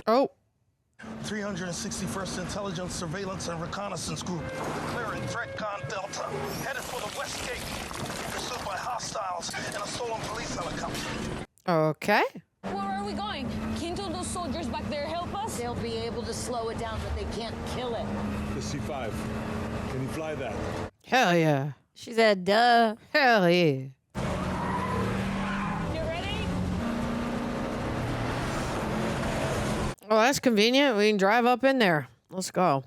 Oh. 361st Intelligence Surveillance and Reconnaissance Group. Clearing ThreatCon Delta. Headed for the West Gate. Pursued by hostiles and a stolen police helicopter. Okay. Where are we going? Can't all those soldiers back there help us? They'll be able to slow it down, but they can't kill it. The C5. Can you fly that? Hell yeah. She said, duh. Hell yeah. You ready? Well, that's convenient. We can drive up in there. Let's go.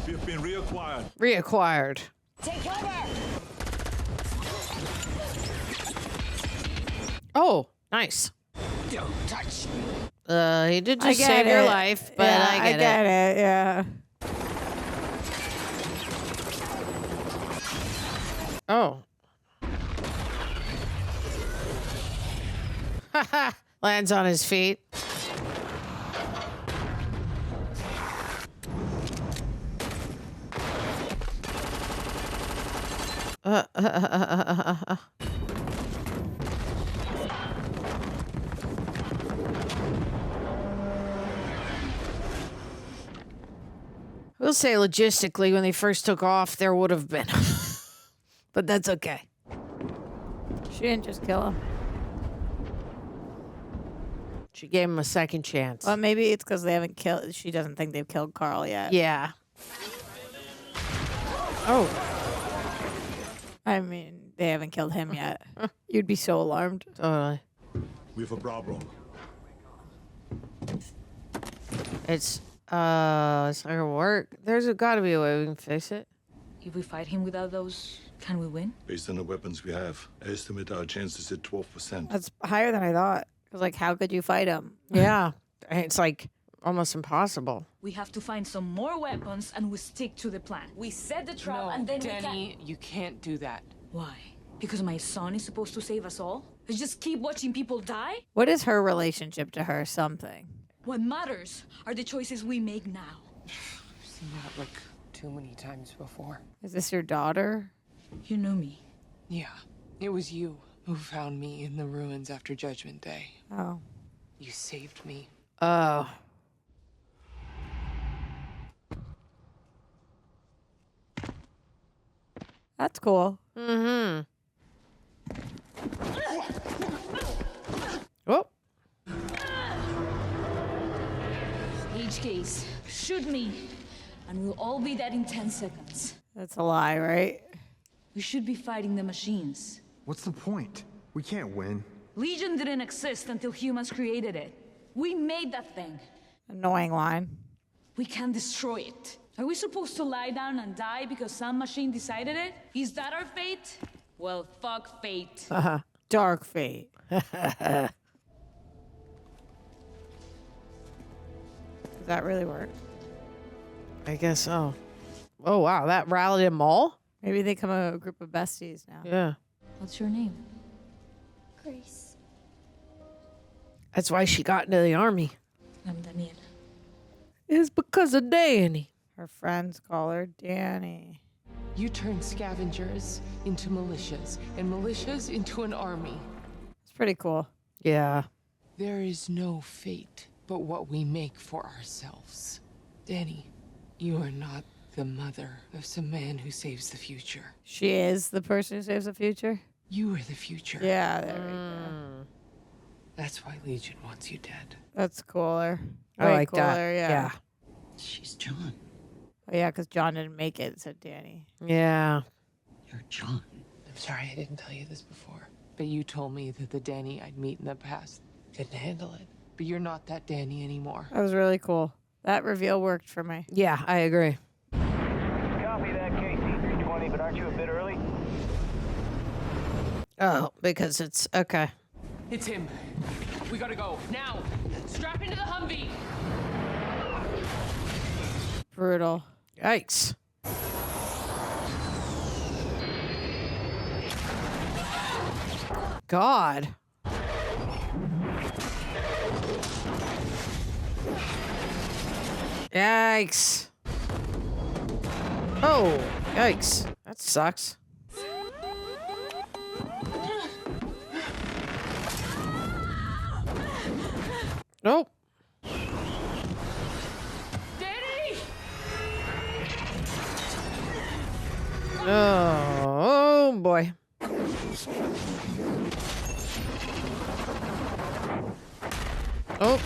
We have been reacquired. Reacquired. Take cover! Oh, nice. Don't touch me. He did I just get save your it. life, but Yeah, I get it. Yeah. Oh. Lands on his feet. We'll say logistically, when they first took off, there would have been. But that's okay. She didn't just kill him. She gave him a second chance. Well, maybe it's because they haven't killed. She doesn't think they've killed Carl yet. Yeah. Oh. I mean, they haven't killed him yet. You'd be so alarmed. Totally. We have a problem. It's not gonna work. There's gotta be a way we can fix it. If we fight him without those, can we win? Based on the weapons we have, I estimate our chances at 12%. That's higher than I thought. Because, like, how could you fight him? Yeah. It's like almost impossible. We have to find some more weapons and we stick to the plan. We set the trap No, and then Dani, you can't do that. Why? Because my son is supposed to save us all? Let's just keep watching people die? What is her relationship to her? Something. What matters are the choices we make now. I've seen that like too many times before. Is this your daughter? You know me. Yeah, it was you who found me in the ruins after Judgment Day. Oh. You saved me. Oh. That's cool. Mm-hmm. Oh. Each case, shoot me, and we'll all be dead in 10 seconds. That's a lie, right? We should be fighting the machines. What's the point? We can't win. Legion didn't exist until humans created it. We made that thing. Annoying line. We can destroy it. Are we supposed to lie down and die because some machine decided it? Is that our fate? Well, fuck fate. DarkFate. Does that really work? I guess so. Oh, wow. That rallied them all? Maybe they become a group of besties now. Yeah. What's your name? Grace. That's why she got into the army. I'm Daniel. It's because of Dani. Her friends call her Dani. You turned scavengers into militias, and militias into an army. It's pretty cool. Yeah. There is no fate but what we make for ourselves. Dani, you are not the mother of some man who saves the future. She is the person who saves the future? You are the future. Yeah, there we go. That's why Legion wants you dead. That's cooler. I Way like that. cooler, yeah. She's John. Oh, yeah, because John didn't make it, said Danny. Yeah. You're John. I'm sorry I didn't tell you this before, but you told me that the Danny I'd meet in the past couldn't handle it. But you're not that Danny anymore. That was really cool. That reveal worked for me. Yeah, I agree. Copy that, KC-320, but aren't you a bit early? Oh, because it's okay. It's him. We gotta go now. Strap into the Humvee. Brutal. Yikes. God. Yikes. Oh, yikes. That sucks. Nope. Danny! Oh boy. Oh.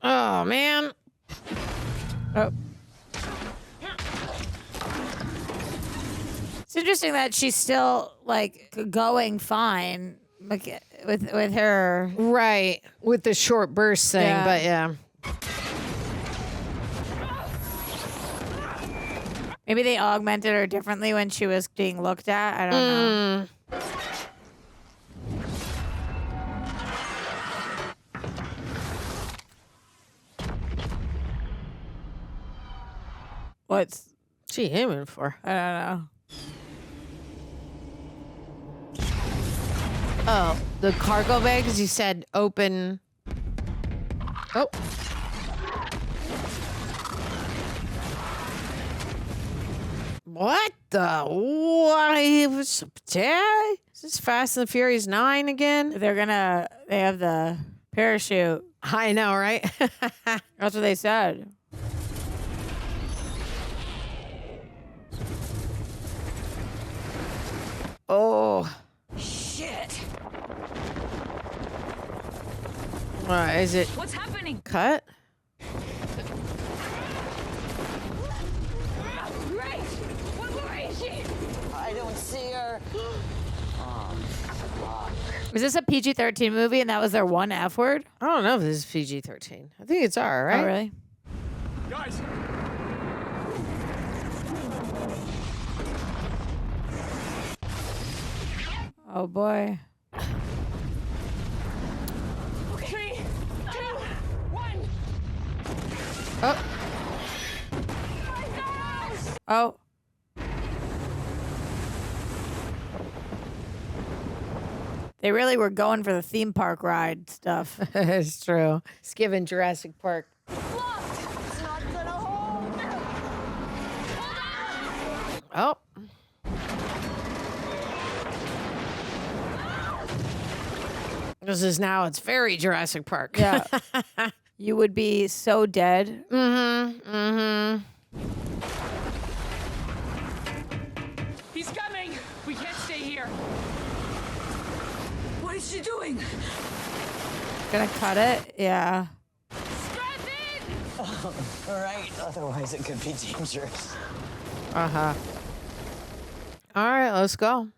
Oh, man. Oh. It's interesting that she's still, like, going fine with her. Right. With the short burst thing, Yeah. but yeah. Maybe they augmented her differently when she was being looked at. I don't know. What's she aiming for? I don't know. Oh, the cargo bags, you said open. Oh. What the? What? Is this Fast and the Furious 9 again? They have the parachute. I know, right? That's what they said. Oh. Shit. Is it What's happening? cut? Great! Where is she? I don't see her. Was this a PG-13 movie and that was their one F word? I don't know if this is PG-13. I think it's R, right? Oh, really? Guys! Oh, boy. Okay. 3, 2, 1. Oh. Oh. They really were going for the theme park ride stuff. It's true. It's giving Jurassic Park. Oh. It's very Jurassic Park. Yeah. You would be so dead. Mm-hmm. Mm-hmm. He's coming! We can't stay here. What is she doing? Gonna cut it? Yeah. Oh, right. Otherwise, it could be dangerous. Uh-huh. All right, let's go.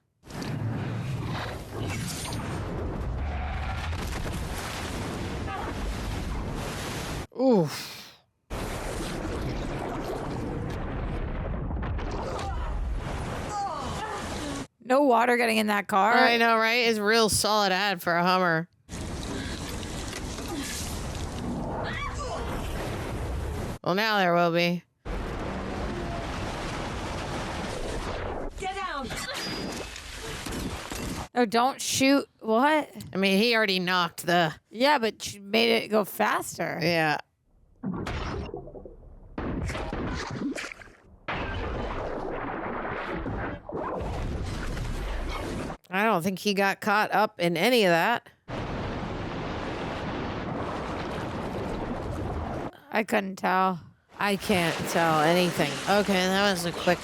Oof. No water getting in that car. I know, right? It's a real solid ad for a Hummer. Well, now there will be. Get down! Oh, don't shoot. What? I mean, he already knocked the... Yeah, but she made it go faster. Yeah. I don't think he got caught up in any of that. I couldn't tell. I can't tell anything. Okay, that was a quick...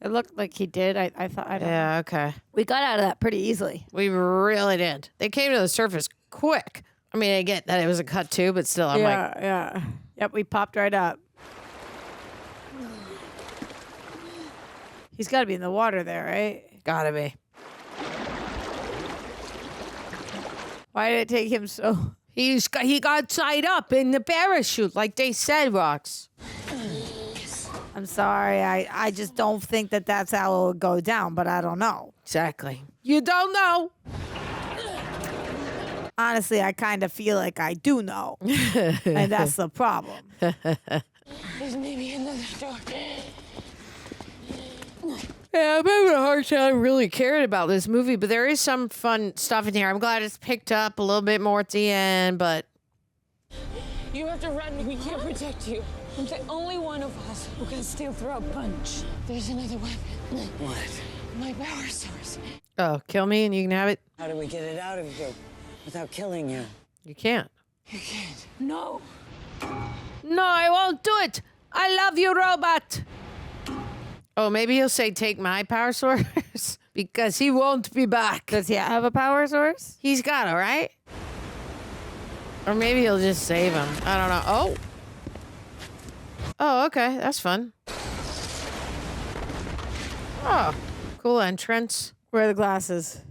It looked like he did. I thought. I don't know. Yeah, okay. We got out of that pretty easily. We really did. They came to the surface quick. I mean, I get that it was a cut too, but still, I'm like, yeah. Yep, we popped right up. He's got to be in the water there, right? Gotta be. Why did it take him so? He got tied up in the parachute, like they said, Rox. I'm sorry. I just don't think that that's how it would go down, but I don't know. Exactly. You don't know. Honestly, I kind of feel like I do know. And that's the problem. There's maybe another door. Yeah, I'm having a hard time really caring about this movie, but there is some fun stuff in here. I'm glad it's picked up a little bit more at the end, but... You have to run. We can't protect you. I'm the only one of us who can still throw a punch. There's another weapon. What? My power source. Oh, kill me and you can have it? How do we get it out of you without killing you? You can't. You can't. No. No, I won't do it. I love you, robot. Oh, maybe he'll say, take my power source because he won't be back. Does he have a power source? He's got it, right? Or maybe he'll just save him. I don't know. Oh. Oh, okay. That's fun. Oh, cool entrance. Where are the glasses?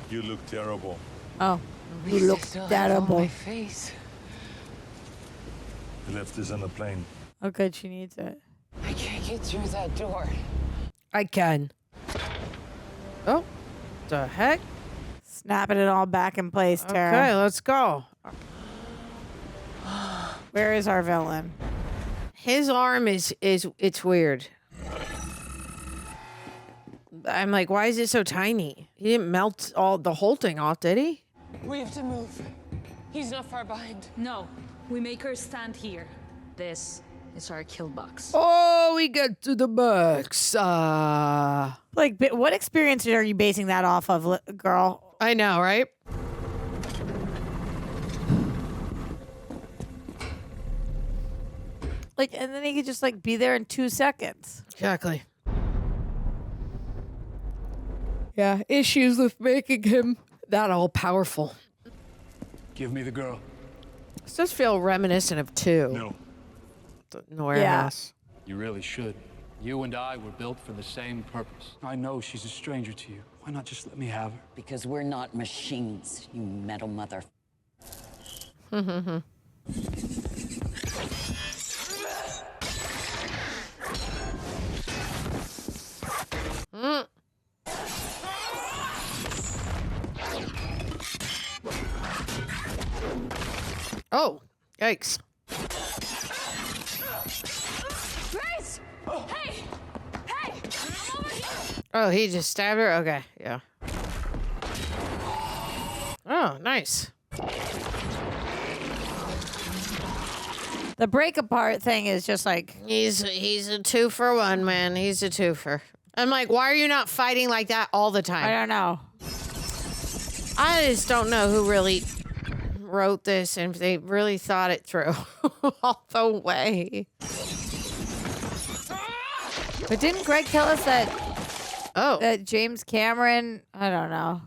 You look terrible. Oh, you look terrible. My face. You left this on the plane. Oh, good. She needs it. I can't get through that door. I can. Oh, the heck? Snapping it all back in place, Tara. Okay, let's go. Where is our villain? His arm is it's weird. I'm like, why is it so tiny? He didn't melt the whole thing off, did he? We have to move. He's not far behind. No, we make her stand here. This is our kill box. Oh, we get to the box. Like, what experiences are you basing that off of, girl? I know, right? Like, and then he could just like be there in 2 seconds. Exactly. Yeah, issues with making him that all powerful. Give me the girl. This does feel reminiscent of 2. No. The warehouse. You really should. You and I were built for the same purpose. I know she's a stranger to you. Why not just let me have her? Because we're not machines, you metal mother. Oh, yikes. Grace! Hey! Hey! I'm over here! Oh, he just stabbed her? Okay, yeah. Oh, nice. The break apart thing is just like... He's a 2-for-1, man. He's a 2-for. I'm like, why are you not fighting like that all the time? I don't know. I just don't know who really wrote this and if they really thought it through all the way. But didn't Greg tell us that James Cameron, I don't know,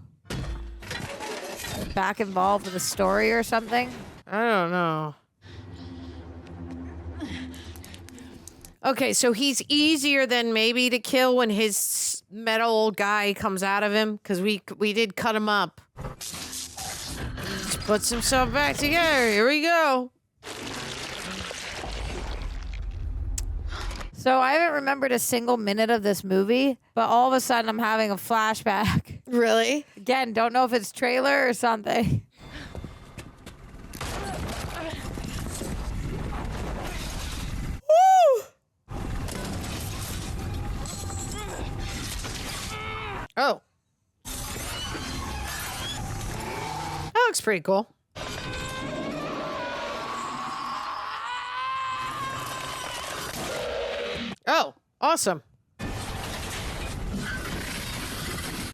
back involved with a story or something? I don't know. Okay, so he's easier than maybe to kill when his metal guy comes out of him because we did cut him up. Just puts himself back together. Here we go. So I haven't remembered a single minute of this movie, but all of a sudden I'm having a flashback. Really? Again, don't know if it's trailer or something. Woo! Oh. That looks pretty cool. Oh, awesome.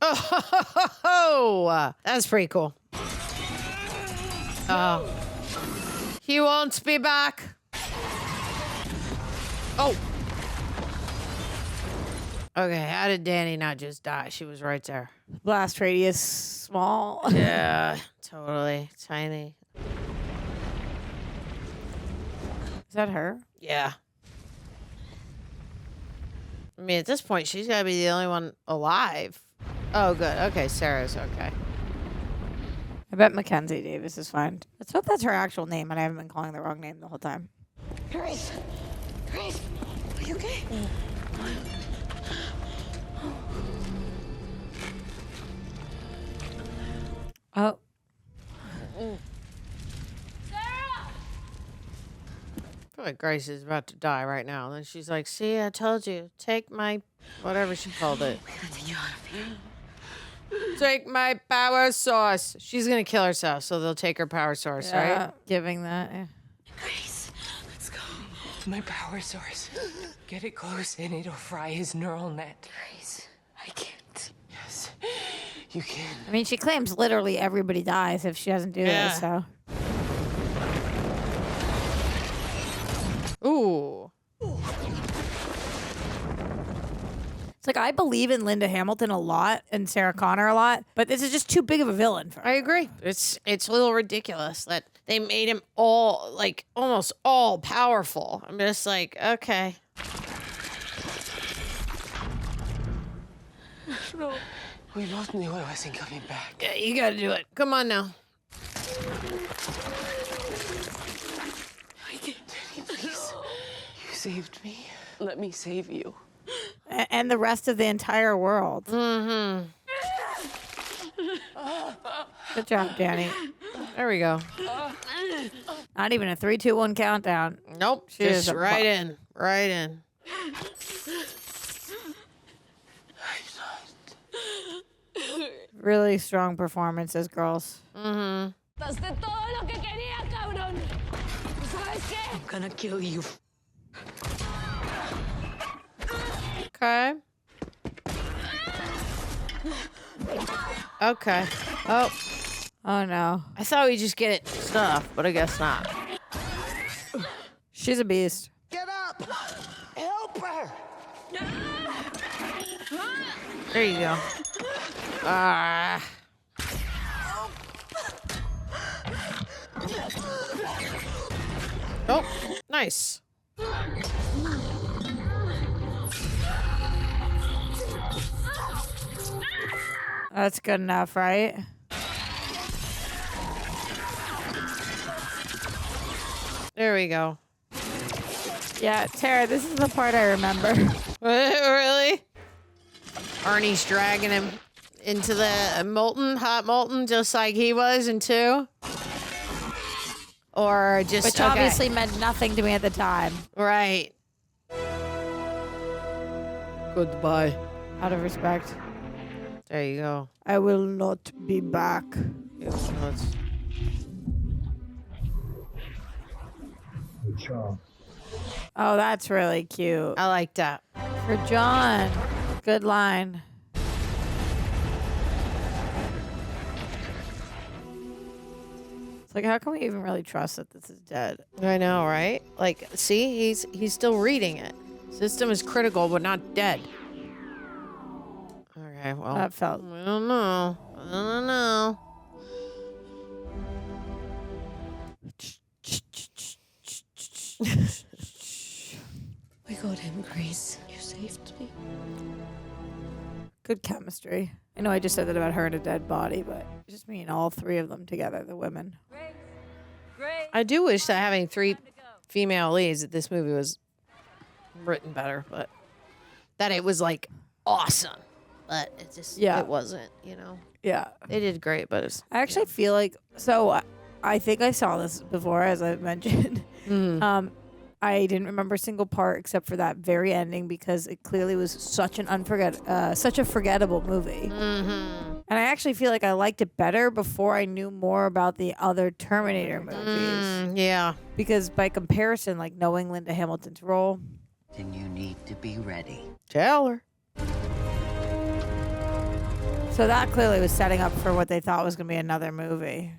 Oh, that's pretty cool. Oh. He won't be back. Oh. Okay, how did Dani not just die? She was right there. Blast radius small. Yeah, totally. Tiny. Is that her? Yeah. I mean, at this point, she's got to be the only one alive. Oh, good. Okay, Sarah's okay. I bet Mackenzie Davis is fine. Let's hope that's her actual name and I haven't been calling the wrong name the whole time. Grace! Grace! Are you okay? Oh. I feel like Grace is about to die right now. And then she's like, see, I told you. Take my... whatever she called it. Take my power source. She's going to kill herself, so they'll take her power source, right? Giving that. Yeah. Grace, let's go. My power source. Get it close and it'll fry his neural net. Grace, I can't. Yes, you can. I mean, she claims literally everybody dies if she doesn't do this, so. Ooh. It's like I believe in Linda Hamilton a lot and Sarah Connor a lot, but this is just too big of a villain for her. I agree. It's a little ridiculous that they made him all, like, almost all powerful. I'm just like, okay. No. We both knew I wasn't coming back. Yeah, you gotta do it. Come on now. I can't. Please. You saved me. Let me save you. And the rest of the entire world. Mm-hmm. Good job, Dani. There we go. Not even a 3, 2, 1 countdown. Nope. She is Just a right in. Right in. Really strong performances, girls. Mm-hmm. I'm gonna kill you. Okay. Okay. Oh. Oh, no. I thought we'd just get it stuff, but I guess not. She's a beast. Get up! Help her! There you go. Ah. Oh, nice. That's good enough, right? There we go. Yeah, Tara, this is the part I remember. Really? Arnie's dragging him into the hot molten, just like he was in 2? Or just... Which obviously meant nothing to me at the time. Right. Goodbye. Out of respect. There you go. I will not be back. Oh, that's really cute. I like that. For John. Good line. It's like, how can we even really trust that this is dead? I know, right? Like, see, he's still reading it. System is critical, but not dead. Okay, well. That felt... I don't know. I don't know. We got him, Grace. You saved me. Good chemistry. I know I just said that about her and a dead body, but just mean all 3 of them together, the women. I do wish that having 3 female leads, that this movie was written better, but that it was like awesome. But it just, it wasn't, you know? Yeah. They did great, but it's... I actually feel like, so I think I saw this before, as I mentioned. I didn't remember a single part except for that very ending because it clearly was such such a forgettable movie. Mm-hmm. And I actually feel like I liked it better before I knew more about the other Terminator movies. Yeah. Because by comparison, like knowing Linda Hamilton's role. Then you need to be ready. Tell her. So that clearly was setting up for what they thought was going to be another movie.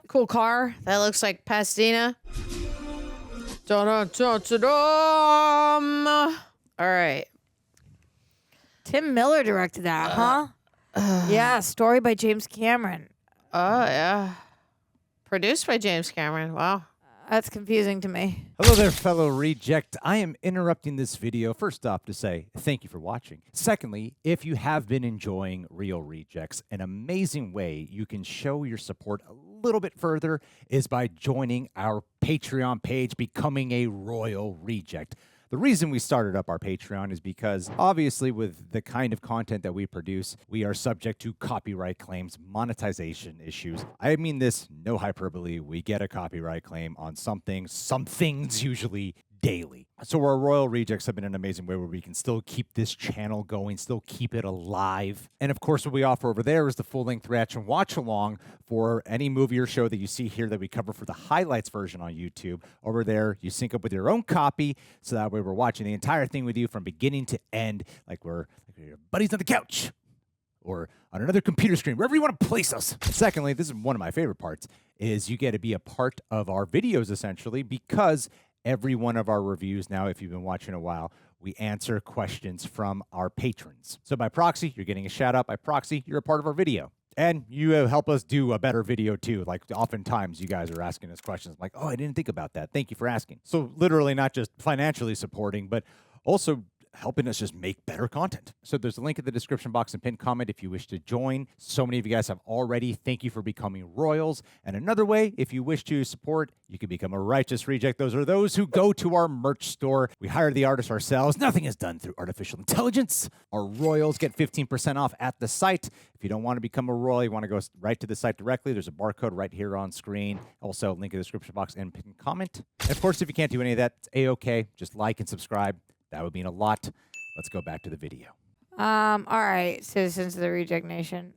Cool car. That looks like Pasadena. Dun-dun-dun-dun-dun. All right. Tim Miller directed that, huh? Yeah, story by James Cameron. Oh, yeah. Produced by James Cameron. Wow. That's confusing to me. Hello there, fellow reject. I am interrupting this video first off to say thank you for watching. Secondly, if you have been enjoying Real Rejects, an amazing way you can show your support a little bit further is by joining our Patreon page, becoming a Royal Reject. The reason we started up our Patreon is because, obviously, with the kind of content that we produce, we are subject to copyright claims, monetization issues. I mean this, no hyperbole. We get a copyright claim on something, some things usually daily. So our Royal Rejects have been an amazing way where we can still keep this channel going, still keep it alive. And of course, what we offer over there is the full-length reaction watch-along for any movie or show that you see here that we cover for the highlights version on YouTube. Over there, you sync up with your own copy, so that way we're watching the entire thing with you from beginning to end, like we're your buddies on the couch or on another computer screen, wherever you want to place us. Secondly, this is one of my favorite parts, is you get to be a part of our videos, essentially, because every one of our reviews now, if you've been watching a while, we answer questions from our patrons. So by proxy, you're getting a shout out. By proxy, you're a part of our video. And you help us do a better video too. Like oftentimes you guys are asking us questions like, oh, I didn't think about that. Thank you for asking. So literally not just financially supporting, but also helping us just make better content. So there's a link in the description box and pinned comment if you wish to join. So many of you guys have already. Thank you for becoming Royals. And another way, if you wish to support, you can become a Righteous Reject. Those are those who go to our merch store. We hire the artists ourselves. Nothing is done through artificial intelligence. Our Royals get 15% off at the site. If you don't want to become a Royal, you want to go right to the site directly, there's a barcode right here on screen. Also, link in the description box and pinned comment. And of course, if you can't do any of that, it's A-okay. Just like and subscribe. That would mean a lot. Let's go back to the video. All right, citizens of the Reject Nation.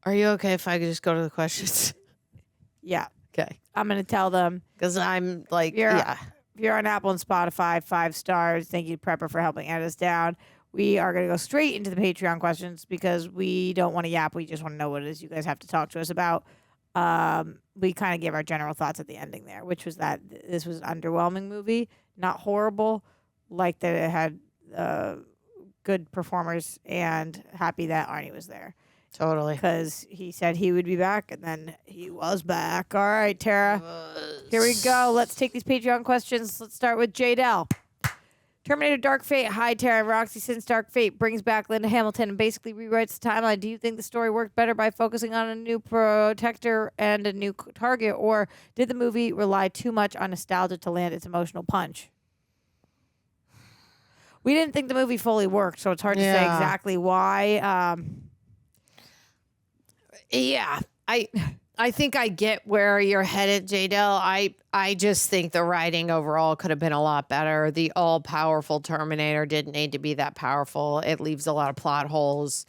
Are you okay if I could just go to the questions? Yeah. Okay. I'm going to tell them. Because I'm like, If you're on Apple and Spotify, 5 stars. Thank you, Prepper, for helping edit us down. We are going to go straight into the Patreon questions because we don't want to yap. We just want to know what it is you guys have to talk to us about. We kind of gave our general thoughts at the ending there, which was that this was an underwhelming movie, not horrible, like that it had good performers, and happy that Arnie was there. Totally. Because he said he would be back, and then he was back. All right, Tara. Here we go. Let's take these Patreon questions. Let's start with Jadell. Terminator Dark Fate. Hi, Tara and Roxy. Since Dark Fate brings back Linda Hamilton and basically rewrites the timeline, do you think the story worked better by focusing on a new protector and a new target, or did the movie rely too much on nostalgia to land its emotional punch? We didn't think the movie fully worked, so it's hard to say exactly why. Yeah, I think I get where you're headed, Jadell. I just think the writing overall could have been a lot better. The all-powerful Terminator didn't need to be that powerful. It leaves a lot of plot holes.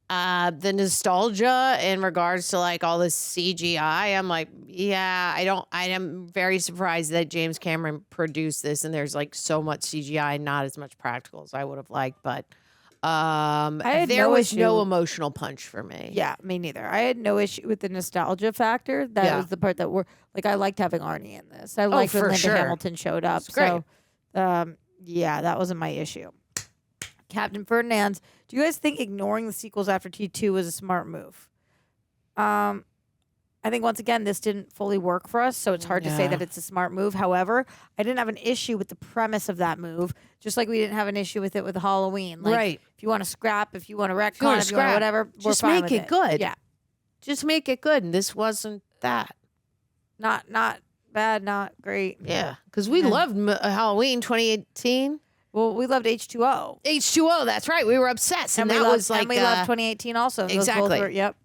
The nostalgia in regards to like all this CGI, I'm like, yeah, I am very surprised that James Cameron produced this and there's like so much CGI, not as much practical as I would have liked, but there was no emotional punch for me. Yeah, me neither. I had no issue with the nostalgia factor. That was the part that like I liked having Arnie in this. I liked when Linda Hamilton showed up. So yeah, that wasn't my issue. Captain Ferdinand's, do you guys think ignoring the sequels after T2 was a smart move? I think, once again, this didn't fully work for us, so it's hard to say that it's a smart move. However, I didn't have an issue with the premise of that move, just like we didn't have an issue with it with Halloween. Like, right. If you want to scrap, if you want to retcon, if you want whatever, just we're fine make with it good. Yeah. Just make it good, and this wasn't that. Not bad, not great. Yeah, because we loved Halloween 2018. Well, we loved H2O. H2O, that's right. We were obsessed. And that was like... And we loved 2018 also. Exactly. Yep.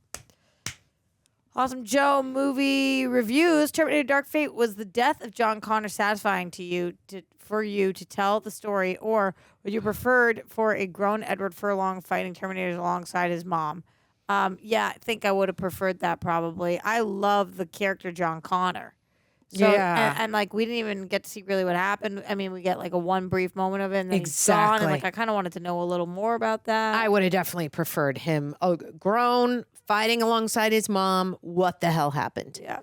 Awesome Joe movie reviews. Terminator Dark Fate. Was the death of John Connor satisfying to you for you to tell the story, or would you preferred for a grown Edward Furlong fighting Terminators alongside his mom? Yeah, I think I would have preferred that probably. I love the character John Connor. So, and like we didn't even get to see really what happened. I mean, we get like one brief moment of it, and then he's gone. And like I kind of wanted to know a little more about that. I would have definitely preferred him grown, fighting alongside his mom. What the hell happened? Yeah.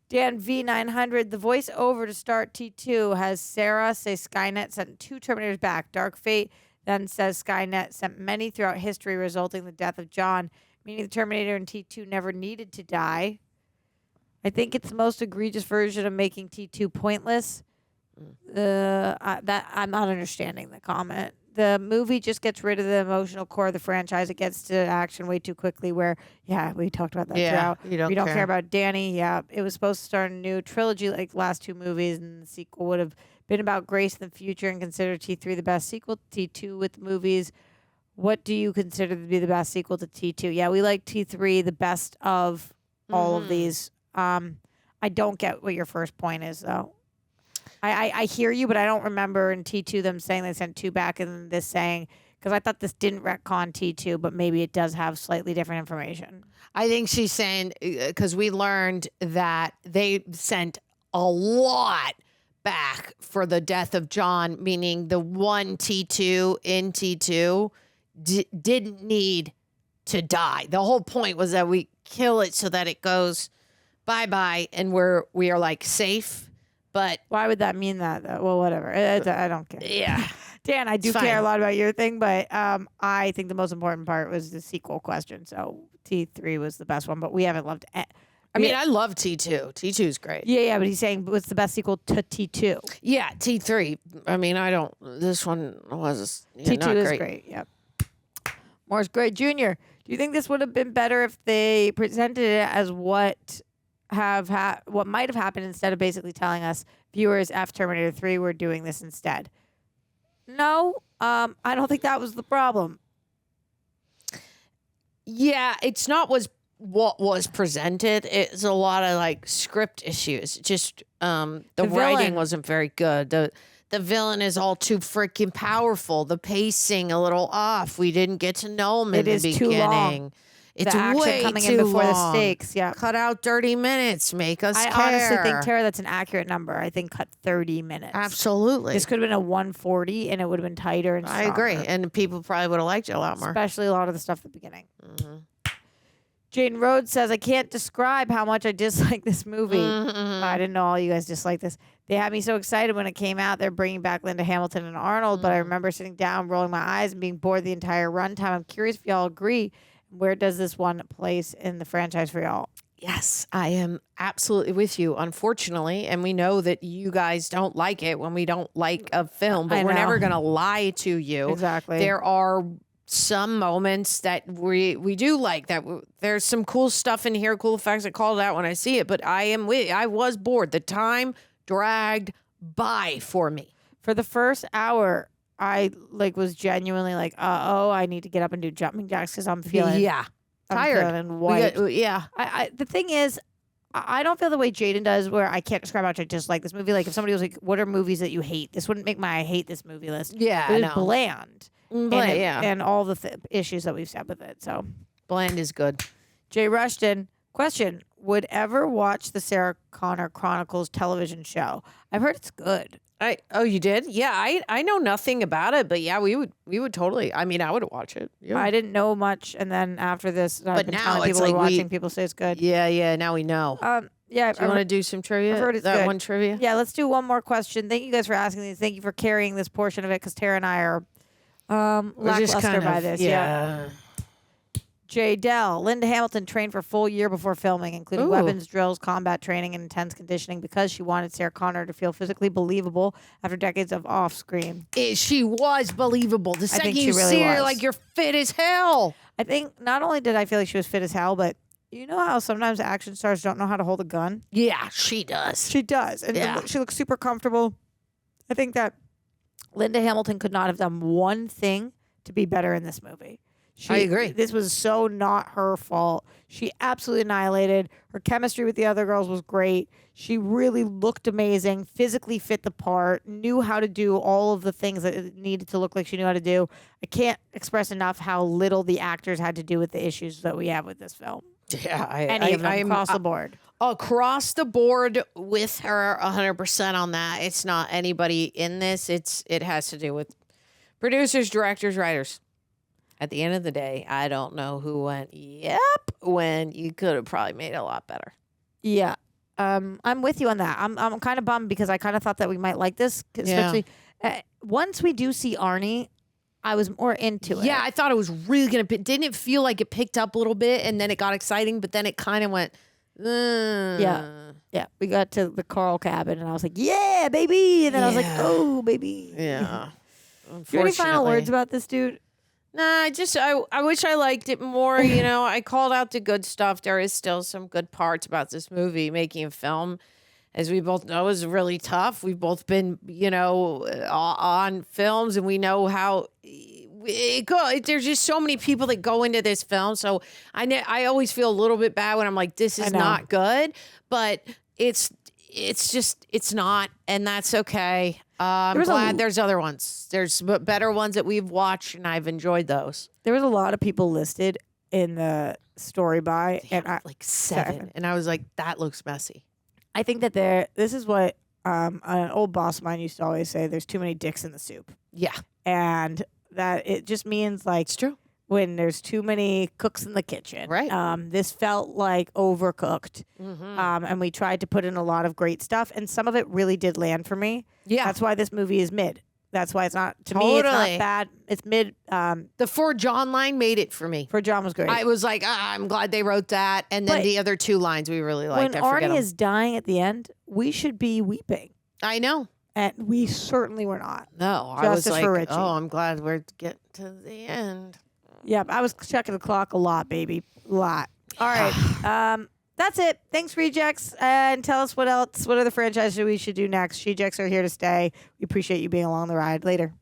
Dan V900, the voiceover to start T2 has Sarah say Skynet sent 2 Terminators back. DarkFate then says Skynet sent many throughout history, resulting in the death of John, meaning the Terminator in T2 never needed to die. I think it's the most egregious version of making T2 pointless. I'm not understanding the comment. The movie just gets rid of the emotional core of the franchise. It gets to action way too quickly where, we talked about that throughout. You don't we don't care. care about Danny. Yeah, it was supposed to start a new trilogy like the last 2 movies, and the sequel would have been about Grace in the future and consider T3 the best sequel to T2 with the movies. What do you consider to be the best sequel to T2? Yeah, we like T3 the best of all of these. I don't get what your first point is, though. I hear you, but I don't remember in T2 them saying they sent 2 back and then this saying, because I thought this didn't retcon T2, but maybe it does have slightly different information. I think she's saying, because we learned that they sent a lot back for the death of John, meaning the one T2 in T2 didn't need to die. The whole point was that we kill it so that it goes bye-bye and we are like safe. But why would that mean that, though? Well, whatever. I don't care. Yeah. Dan, I do care a lot about your thing, but I think the most important part was the sequel question. So T3 was the best one, but we haven't loved it. I love T2. T2 is great. Yeah, but he's saying what's the best sequel to T2? Yeah, T3. This one was T2 not is great. great. Yep. Morris Gray Jr., do you think this would have been better if they presented it as what might have happened instead of basically telling us viewers F Terminator 3 were doing this instead? No, I don't think that was the problem. Yeah, it's not what was presented. It's a lot of like script issues. Just the writing villain wasn't very good. The villain is all too freaking powerful. The pacing a little off. We didn't get to know him in the beginning. Too long. It's the action way coming too in before long. the stakes. Yeah. Cut out 30 minutes. Make us care. I honestly think, Tara, that's an accurate number. I think cut 30 minutes. Absolutely. This could have been a 140 and it would have been tighter and stronger. I agree. And people probably would have liked it a lot more. Especially a lot of the stuff at the beginning. Jane Rhodes says, I can't describe how much I dislike this movie. I didn't know all you guys dislike this. They had me so excited when it came out. They're bringing back Linda Hamilton and Arnold, but I remember sitting down, rolling my eyes, and being bored the entire runtime. I'm curious if y'all agree. Where does this one place in the franchise for y'all? Yes, I am absolutely with you, unfortunately. And we know that you guys don't like it when we don't like a film, but we're never going to lie to you. Exactly. There are some moments that we do like that. There's some cool stuff in here, cool effects. I called it out when I see it, but I was bored. The time dragged by for me. For the first hour, I was genuinely like, I need to get up and do jumping jacks because I'm feeling tired and white. I the thing is, I don't feel the way Jaden does, where I can't describe how much I dislike this movie. Like if somebody was like, "What are movies that you hate?" This wouldn't make my I hate this movie list. Yeah, it I was know. bland. And all the issues that we've said with it. So bland is good. Jay Rushton, question: would ever watch the Sarah Connor Chronicles television show? I've heard it's good. You did? Yeah, I know nothing about it, but yeah, we would totally. I mean, I would watch it. Yeah. I didn't know much, and then after this, I've been now telling it's people like we're watching. People say it's good. Yeah. Now we know. Yeah. Do you want to do some trivia? I've heard it's that good. one trivia? Yeah, let's do one more question. Thank you guys for asking these. Thank you for carrying this portion of it, because Tara and I are lackluster by this. Yeah. Jay Dell, Linda Hamilton trained for a full year before filming, including weapons drills, combat training, and intense conditioning because she wanted Sarah Connor to feel physically believable after decades of off-screen. She was believable. The second you really see her, was. like, you're fit as hell. I think not only did I feel like she was fit as hell, but you know how sometimes action stars don't know how to hold a gun? Yeah, she does. She does. And she looks super comfortable. I think that Linda Hamilton could not have done one thing to be better in this movie. I agree. This was so not her fault. She absolutely annihilated. Her chemistry with the other girls was great. She really looked amazing, physically fit the part, knew how to do all of the things that it needed to look like she knew how to do. I can't express enough how little the actors had to do with the issues that we have with this film. Yeah, Any of them across the board. Across the board with her 100% on that. It's not anybody in this. It has to do with producers, directors, writers. At the end of the day, I don't know who went, yep, when you could have probably made it a lot better. Yeah. I'm with you on that. I'm kind of bummed because I kind of thought that we might like this, especially once we do see Arnie. I was more into it. Yeah, I thought it was really gonna. Didn't it feel like it picked up a little bit, and then it got exciting, but then it kind of went. Yeah. We got to the Carl cabin, and I was like, "Yeah, baby!" And then I was like, "Oh, baby." Yeah. Do you have any final words about this, dude? Nah, I wish I liked it more. You know, I called out the good stuff. There is still some good parts about this movie. Making a film, as we both know, is really tough. We've both been, on films, and we know how it goes. There's just so many people that go into this film. So I always feel a little bit bad when I'm like, this is not good, but it's not, and that's okay. I'm glad there's other ones. There's better ones that we've watched, and I've enjoyed those. There was a lot of people listed in the story by, and like 7, and I was like, that looks messy. I think that this is what an old boss of mine used to always say: "There's too many dicks in the soup." Yeah, and that it just means like it's true when there's too many cooks in the kitchen. Right. This felt like overcooked, and we tried to put in a lot of great stuff, and some of it really did land for me. Yeah, that's why this movie is mid. That's why it's not to me. It's not bad. It's mid. The For John line made it for me. For John was great. I was like, I'm glad they wrote that, and then the other 2 lines we really liked. When Arnie is dying at the end, we should be weeping. I know. And we certainly were not. No, I was like, oh, I'm glad we're getting to the end. Yeah, I was checking the clock a lot, baby. A lot. All right. That's it. Thanks, Rejects. And tell us what else. What other franchises we should do next? Rejects are here to stay. We appreciate you being along the ride. Later.